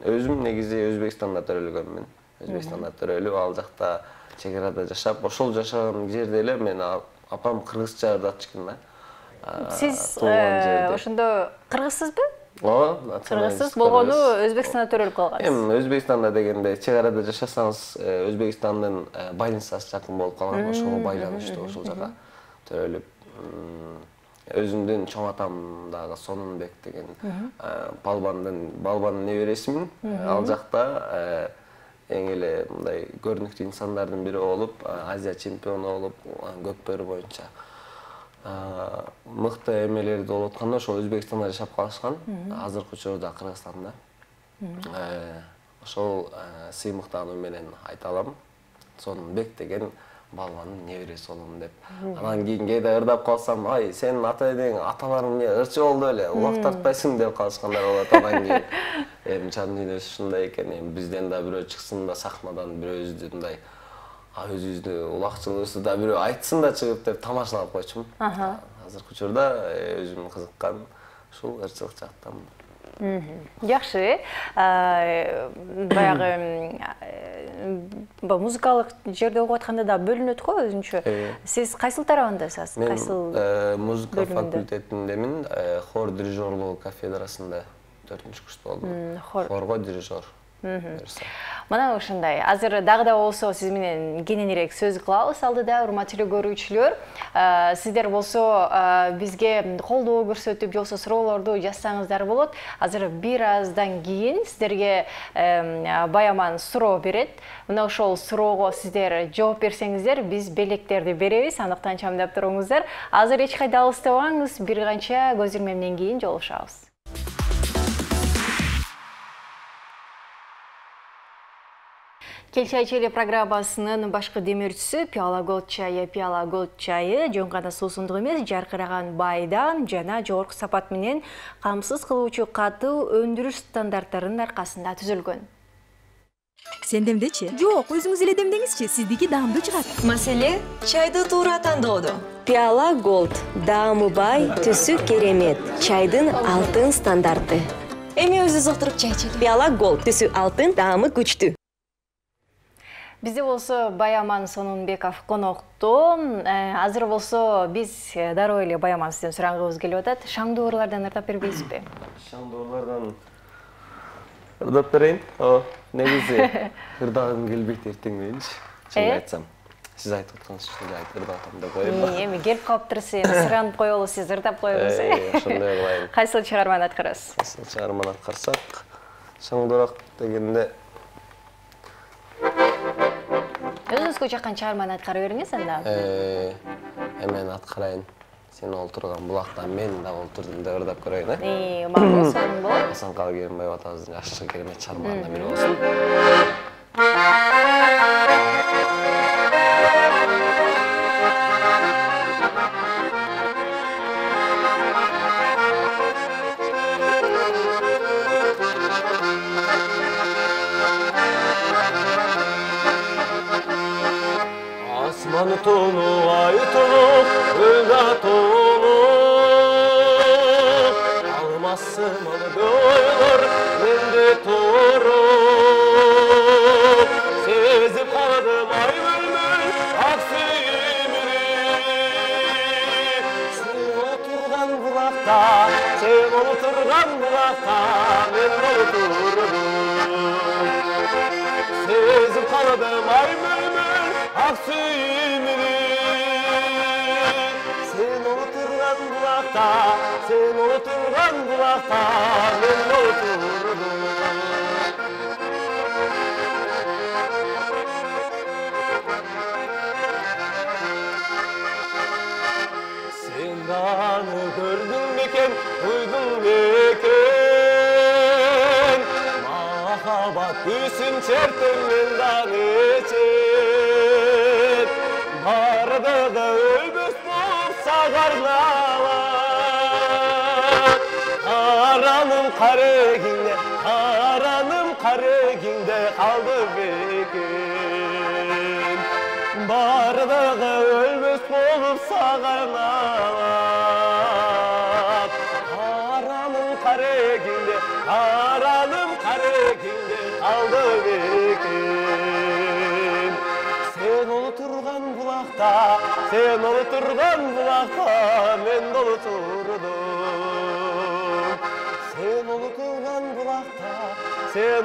өзүм негизи Өзбекстанда төрөлгөнмүн. Өзбекстанда төрөлүп, ал жакта чек-арада жашап, ошол жашаган жерде эле мен апам кыргызча ырдатчыкын да. Сиз ошондо кыргызсызбы? Ооба, Кыргызсыз болгону Өзбекстанда төрөлүп калгансыз. Эми Өзбекстанда дегенде чек-арада жашасаңыз, Өзбекстандын больницасы жакын болуп калган, ошого байланыштуу ошол жака төрөлүп, өзүмдүн чоң атам дагы Сонунбек деген балбандын небересимин. Ал жакта эң эле мындай көрүнүктүү инсандардын бири болуп, Азия чемпиону болуп, көкбөрү боюнча мыкты эмелерди болуп атканда ошол Өзбекстанда жашап калышкан. Азыркы учурда Кыргызстанда. Ошол сыймыктануу менен айта алам. Сонунбек деген балбандын небереси болом деп. Анан кийин кээде ырдап калсам, ай, сенин ата энең, аталарың эмне ырчы болду беле, улак тартпайсың деп калышкандар болот. Анан кийин эми чын дүйнөсү ушундай экен, эми бизден да бирөө чыксын да сахнадан бирөөбүздү мындай өзүбүздү улакчылыгыбызды да бирөө айтсын да чыгып деп тамашалап койчумун. Азыркы учурда өзүм кызыккан ушул ырчылык жактан. Жакшы. Баягы музыкалык жерде окуп атканда да бөлүнөт го өзүнчө. Сиз кайсыл тарабындасыз? Кайсыл? Мен музыка факультетиндемин, хор дирижерлугу кафедрасында 4-курста болдум. Хорго дирижер. Мына ушундай. Азыр дагы да болсо сиз менен кененирээк сөз кылабыз алдыда, урматтуу көрүүчүлөр. Сиздер болсо бизге колдоо көрсөтүп, же болсо суроолорду жазсаңыздар болот. Азыр бир аздан кийин сиздерге Баяман суроо берет. Мына ошол суроого сиздер жооп берсеңиздер, биз белектерди беребиз, андыктан чамдап туруңуздар. Азыр эч кайда алыстабаңыз, бир канча көз ирмемден кийин жолугушабыз. Келчай Чели программасынын башкы демирчиси Пиала Голд чайы жөн гана суусундук эмес, жаркыраган байдан жана жогорку сапат менен камсыз кылуучу катуу өндүрүш стандарттарынын аркасында түзүлгөн. Сендемдечи? Жок, өзүңүз эле демдеңизчи, сиздики даамдуу чыгат. Маселе чайды туура тандоодо. Пиала Голд даамы бай, түсү керемет, чайдын алтын стандарты. Эми өзүбүз отуруп чай ичели. Пиала Голд түсү алтын, даамы күчтүү. Бизде болсо Баяман Сонунбеков конокту. Азыр болсо биз дароо эле Баяман сизден сурагыбыз келип атат. Шаң дуурлардан ырдап бербейсизби? Шаң дуурлардан ырдап берейин. Негизи ырдагым келбейт эртең мененчи. Чын айтсам. Сиз айтып аткансыз ушундай айтып ырдап атам деп коеюн. Эми келип калыптырсыз, эми суранып коелу, сиз ырдап коюңуз. Ошондой кылайын. Кайсыл чыгарманы аткарасыз? Кайсыл чыгарманы аткарсак, шаң дууrak дегенде Өзүңүзгө жаккан чыгарманы аткара бериңиз анда. Мен аткарайын. Сен олтурган булакта мен да олтурдум деп ырдап көрөйүн, Макул, сонун болот. Асанкалы Керимбаев атабыздын жакшы керемет чыгармаларынан бири болсун. Asmanı tonu, ay tonu, ılda tonu. Almazsın onu doyulur, bende torup. Sezip kaldım ay bülbül, aksiyimini. Sen oturgan bulakta, sen oturgan bulakta, ben oturdum. Sezip kaldım ay bülbül, aksiyimini. Sen oturgan bulakta, sen oturgan bulakta, ben oturdum. Sen dağını gördün meken, duydun meken. Mahabat büyüsün çertin men dağını çet. Barda da ölbüs bolsa garlalar. Karanın karegine, karanın карегиңде калды бекен. Бардыгы өлмөс болуп сагарнап. Каранын карегиңде калды бекен. Sen oturgan bulakta, men oluturdum. Sen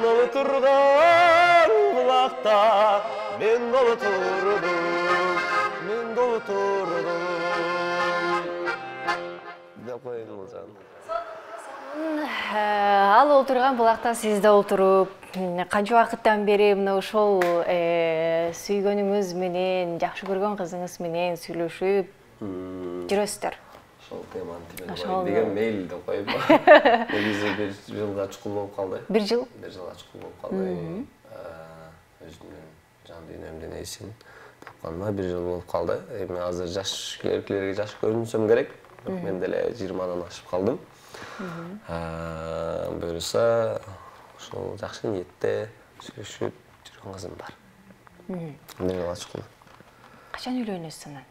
oturgan bulakta, men oluturdum. Деп коеюн Улжан. Ал отурган булакта сиз да отуруп, канча убакыттан бери мына ошол сүйгөнүңүз менен, жакшы көргөн кызыңыз менен сүйлөшүп жүрөсүздөр? Ошол теманы тиме деген мейл деп коюп. Негизи 1 жылга чукул болуп калды. 1 жыл? 1 жылга чукул болуп калды. Өзүмдүн жан дүйнөмдүн эсин тапканыма 1 жыл болуп калды. Эми азыр жаш эркектерге жаш көрүнсөм керек. Мен деле 20-дан ашып калдым. Буюрса, ошол жакшы ниетте сүйлөшүп жүргөн кызым бар. 1 жылга чукул. Качан үйлөнөсүз анан?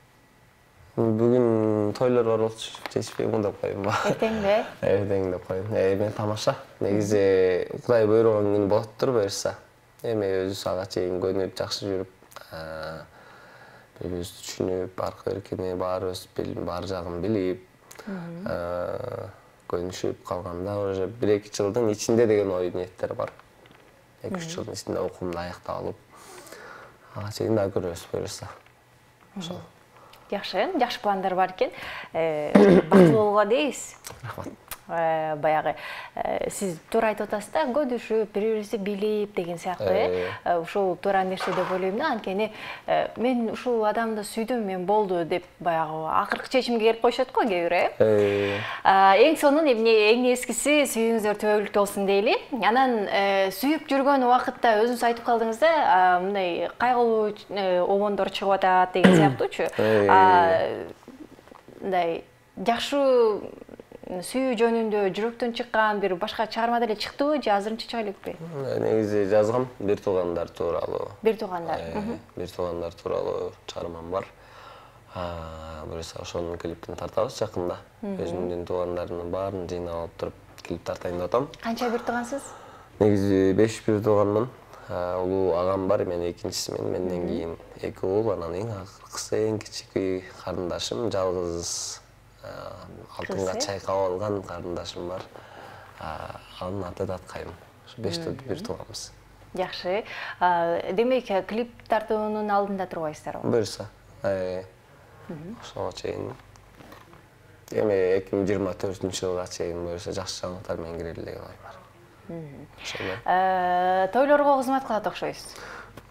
Бүгүн тойлор бар болчу, чечпейм деп коюм ба. Эртеңби? Эртең деп коюм. Эми тамаша. Негизи Кудай буйруган күн болуптур буюрса. Эми өзү ага чейин көнүп, жакшы жүрүп, өзүбүздү түшүнүп, аркы эркини баарыбыз бар жагын билип, көнүшүп калганда уже 1-2 жылдын ичинде деген ой ниеттер бар. 2-3 жылдын ичинде окуумду аяктап алып, ага чейин да көрөбүз буюрса. Ошол. Жакшы, жакшы пландар бар экен. Бактылуу болууга дейбиз. Рахмат. Баягы сиз туура айтып атасыз да, көдүшүп, бири-бирибизди билип деген сыяктуу, ушул туура нерсе деп ойлойм да. Анткени мен ушул адамды сүйдүм, мен болду деп баягы акыркы чечимге келип коюшат го кээ бир, Эң сонун эң эскиси сүйүүңүздөр түбөлүктүү болсун дейли. Анан сүйүп жүргөн убакытта өзүңүз айтып калдыңыз да, мындай кайгылуу обондор чыгып атат деген сыяктуучу. Мындай жакшы сүйүү жөнүндө жүрөктөн чыккан бир башка чыгарма деле чыктыбы же азырынча чыга элекпи? Негизи жазгам бир туугандар тууралуу. Бир туугандар. Бир туугандар тууралуу чыгармам бар. Буюрса ошонун клипин тартабыз жакында. Өзүмдүн туугандарымдын баарын жыйнап алып туруп клип тартайын деп атам. Канча бир туугансыз? Негизи 5 бир тууганмын. Улуу агам бар, мен экинчисимин. Менден кийин 2 уул, анан эң акыркысы эң кичики карындашым, жалгыз алтынга чайкап алган карындашым бар. Анын аты Даткайым. 5 бир тууганбыз. Жакшы. Демек, клип тартуунун алдында турбайсыздарбы? Буюрса. Ошого чейин. Эми 2024-жылга чейин буюрса жакшы жаңылыктар менен кирели деген ой бар. Тойлорго кызмат кылат окшойсуз.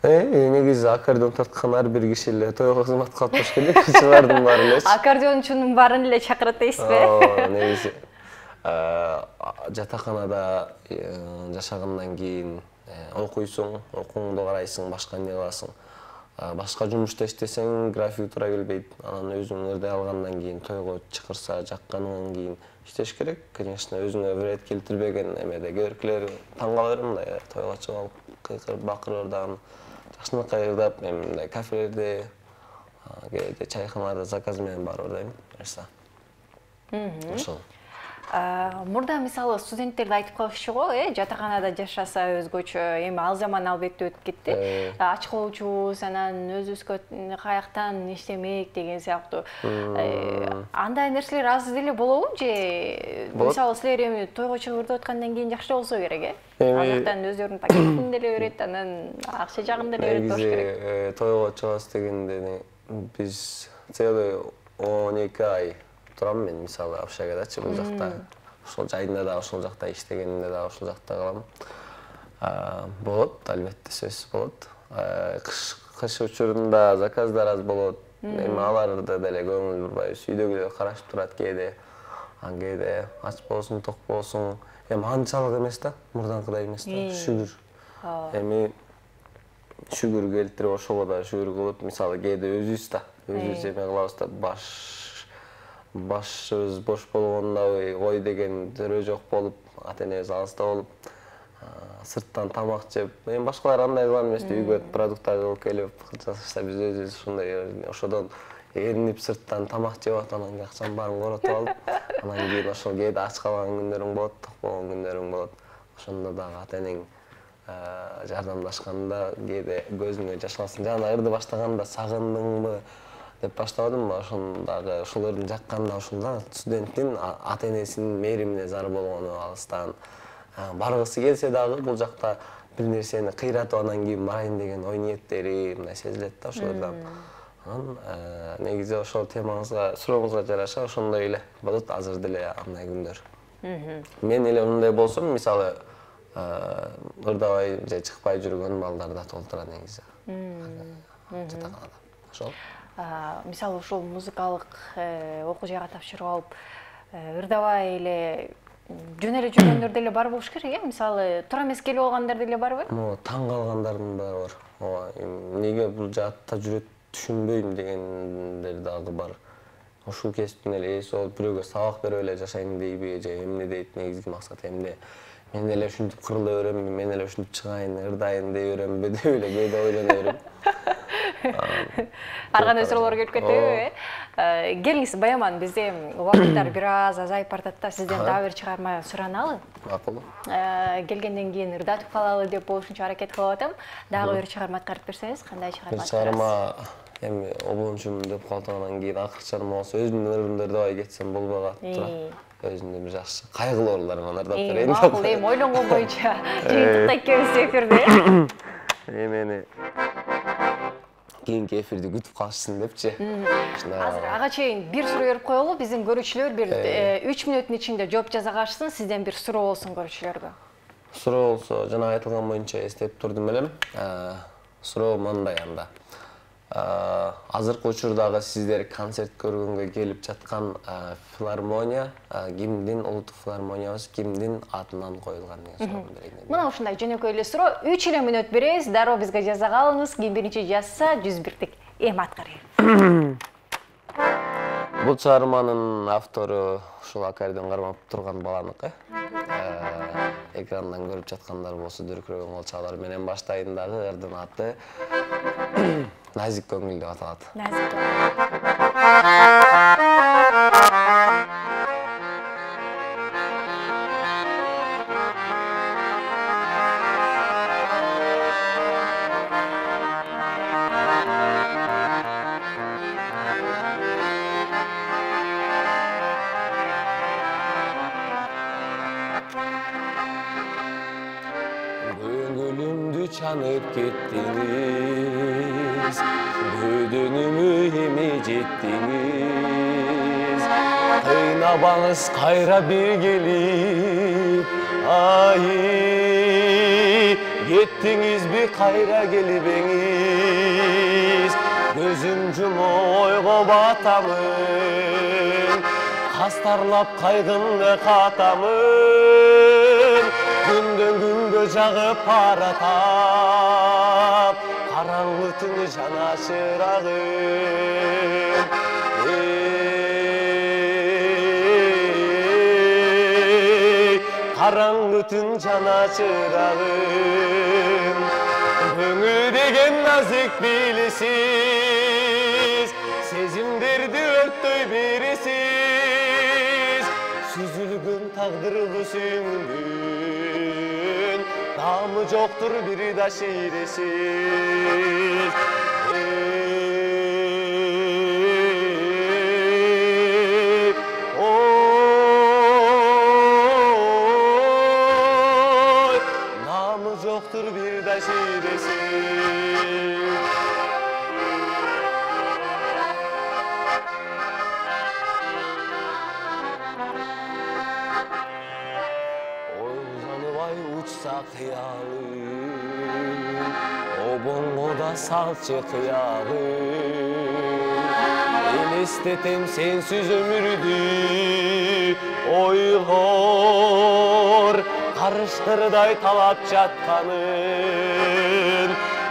Негизи аккордеон тарткан ар бир киши эле тойго кызмат кылат болуш керек. Кызлардын баары элечи. Аккордеончунун баарын эле чакырат дейсизби? Негизи жатаканада жашагандан кийин окуйсуң, окууңду карайсың, башка эмне кыласың. Башка жумушта иштесең, график туура келбейт. Анан өзүң ырдай алгандан кийин тойго чакырса, жаккандан кийин иштеш керек. Конечно, өзүңө вред келтирбеген эмеде көркүлөр таң кала берем мындай тойго чыгып алып, кыйкырып бакырырдан, жакшылык кайрдап, мен мындай кафелерде, кээде чайканаларда заказ менен барып ырдайм. Ошол. Мурда мисалы студенттерди айтып калышчу го, жатаканада жашаса өзгөчө, эми ал заман албетте өтүп кетти. Ачык болчубуз, анан өзүбүзгө каяктан иштемек деген сыяктуу. Андай нерселер аз деле болобу же мисалы силер эми тойго чыгып ырдап аткандан кийин жакшы болсо керек, Андыктан өздөрүнүн пакетин деле берет, анан акча жагын деле берет болуш керек. Тойго чыгабыз дегенде биз целый 12 ай турам мен мисалы общагадачы бул жакта. Ошол жайында да, ошол жакта иштегенде да, ошол жакта калам. Болот, албетте сөзсүз болот. Кыш учурунда заказдар аз болот. Эми аларды деле көңүл бурбайбыз. Үйдөгүлөр карашып турат кээде. Кээде ач болсун, ток болсун. Эми анчалык эмес да, мурдаңкыдай эмес да. Шүгүр. Эми шүгүр келтирип ошого да шүгүр кылып, мисалы кээде өзүбүз да, өзүбүз эме кылабыз да, башыбыз бош болгондо ой деген төрө жок болуп, ата энебиз алыста болуп, сырттан тамак жеп, эми башкалар андай кылган эмес, үйгө продукттар алып келип жасаса биз өзүбүз ушундай ошодон эринип сырттан тамак жеп анан кийин акчанын баарын коротуп алып, анан кийин ошол кээде ач калган күндөрүң болот, ток болгон күндөрүң болот. Ошондо дагы ата-энең жардамдашканда кээде көзүңө жаш алсын. Жана ырды баштаганда сагындыңбы деп баштабадымбы? Ошондагы ошолордун жакканда ошондо студенттин ата-энесинин мээримине зар болгону алыстан баргысы келсе дагы бул жакта бир нерсени кыйратып анан кийин барайын деген ой ниеттери мындай сезилет да ошолордон. Анан негизи ошол темаңызга, сурооңузга жараша ошондой эле болот азыр деле андай күндөр. Мен эле мындай болсом, мисалы ырдабай же чыкпай жүргөн балдар да толтура негизи. Жатаканада. Ошол. Мисалы ушул музыкалык окуу жайга тапшырып алып, ырдабай эле жөн эле жүргөндөр деле бар болуш керек, э? Мисалы туура эмес келип алгандар деле барбы? Таң калгандардын баары бар. Неге бул жаатта жүрөт түшүнбөйм дегендер дагы бар. Ушул кесиптин эле ээси болуп бирөөгө сабак берип эле жашайм дейби же эмне дейт, негизги максат эмне? Мен эле ушинтип кырыла беремби, мен эле ушинтип чыгайын, ырдайын дей беремби деп эле кээде ойлоно берем. Ар кандай суроолор келип кетеби, э? Келиңиз Баяман, бизде убакыттар бир аз азайып бартат да, сизден дагы бир чыгарма сураналы. Макул. Келгенден кийин ырдатып калалы деп болушунча аракет кылып атам. Дагы бир чыгарма аткарып берсеңиз, кандай чыгарма аткарасыз? Чыгарма эми обончумун деп калгандан кийин акыркы чыгарма болсо өзүмдүн ырымды ырдабай кетсем болбой калат тура. Өзүнүн бир жакшы кайгылуу ырларыман ырдап берейин. Макул, эми ойлонгон боюнча жыйынтыкта экөөбүз эфирде. Мени кийинки эфирди күтүп калышсын депчи. Азыр ага чейин бир суроо берип коелу, биздин көрүүчүлөр бир 3 минуттун ичинде жооп жаза калышсын, сизден бир суроо болсун көрүүчүлөргө. Суроо болсо, жана айтылган боюнча эстеп турдум элем. Суроо мындай анда. Азыркы учурдагы сиздер концерт көргөнгө келип жаткан филармония кимдин, улуттук филармониябыз кимдин атынан коюлган деген суроо берейин. Мына ушундай жөнөкөй эле суроо, 3 эле мүнөт беребиз, дароо бизге жаза калыңыз, ким биринчи жазса 100 бирдик эми аткарайын. Бул чыгарманын автору ушул акардион кармап турган баланыкы. Экрандан көрүп жаткандар болсо дүркүрөгөн кол чалар менен баштайын дагы. Ырдын аты Назик көңүл деп аталат. Назик Көңүлүмдү чанып кеттиңиз, бөдөнүмө эми жеттиңиз. Кыйнабаңыз кайра бир келип, ай, кеттиңизби кайра келбеңиз. Көзүм жумуп ойго батамын, кастарлап кайгымды катамын. Күндөн күнгө жагып баратам, караңгы түн жана чырагым. Караңгы түн жана чырагым. Көңүл деген назик билесиз, сезимдерди өрттөй бересиз. Сүзүлгөн тагдыргы сүйүндүн, дамы жоктур бир да ширесиз. Ой, намы жоктур бир да ширесиz. Учса кыялым, обонго да салчы кыялым. Элестетем сенсиз өмүрдү, ойлор карыштырдай талап жатканын.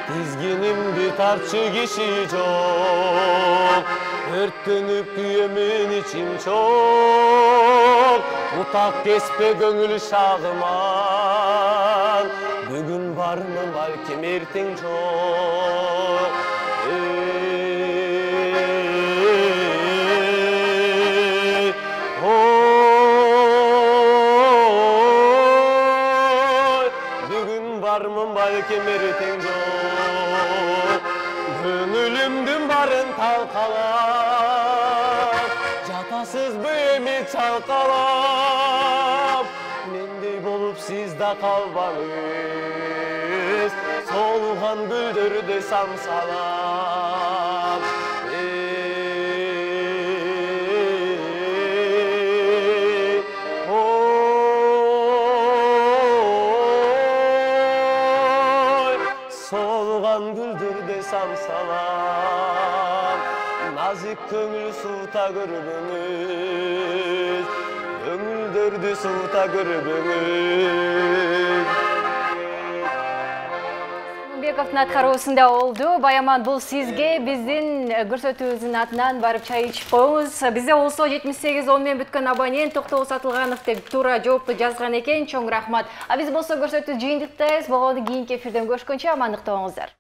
Тизгинимди тартчы киши жок, өрттөнүп күйөмүн ичим чок. Утак кеспе көңүл шагыман, эртең жок. Бүгүн бармын балким эртең жок. Көңүлүмдүн барын талкалап, жатасызбы эми чалкалап. Мендей болуп сиз да калбаңыз, солуган гүлдөрдү самсалап. Солуган гүлдөрдү самсалап, назик көңүл суута көрбөңүз, көңүлдөрдү суута көрбөңүз. Бековдун аткаруусунда болду. Баяман, бул сизге биздин көрсөтүүбүздүн атынан барып чай ичип коюңуз. Бизде болсо 78-10 менен бүткөн абонент Токтоо Сатылганов деп туура жоопту жазган экен. Чоң рахмат. А биз болсо көрсөтүү жыйынтыктайбыз. Болгону кийинки эфирден көрүшкөнчө амандыкта болуңуздар.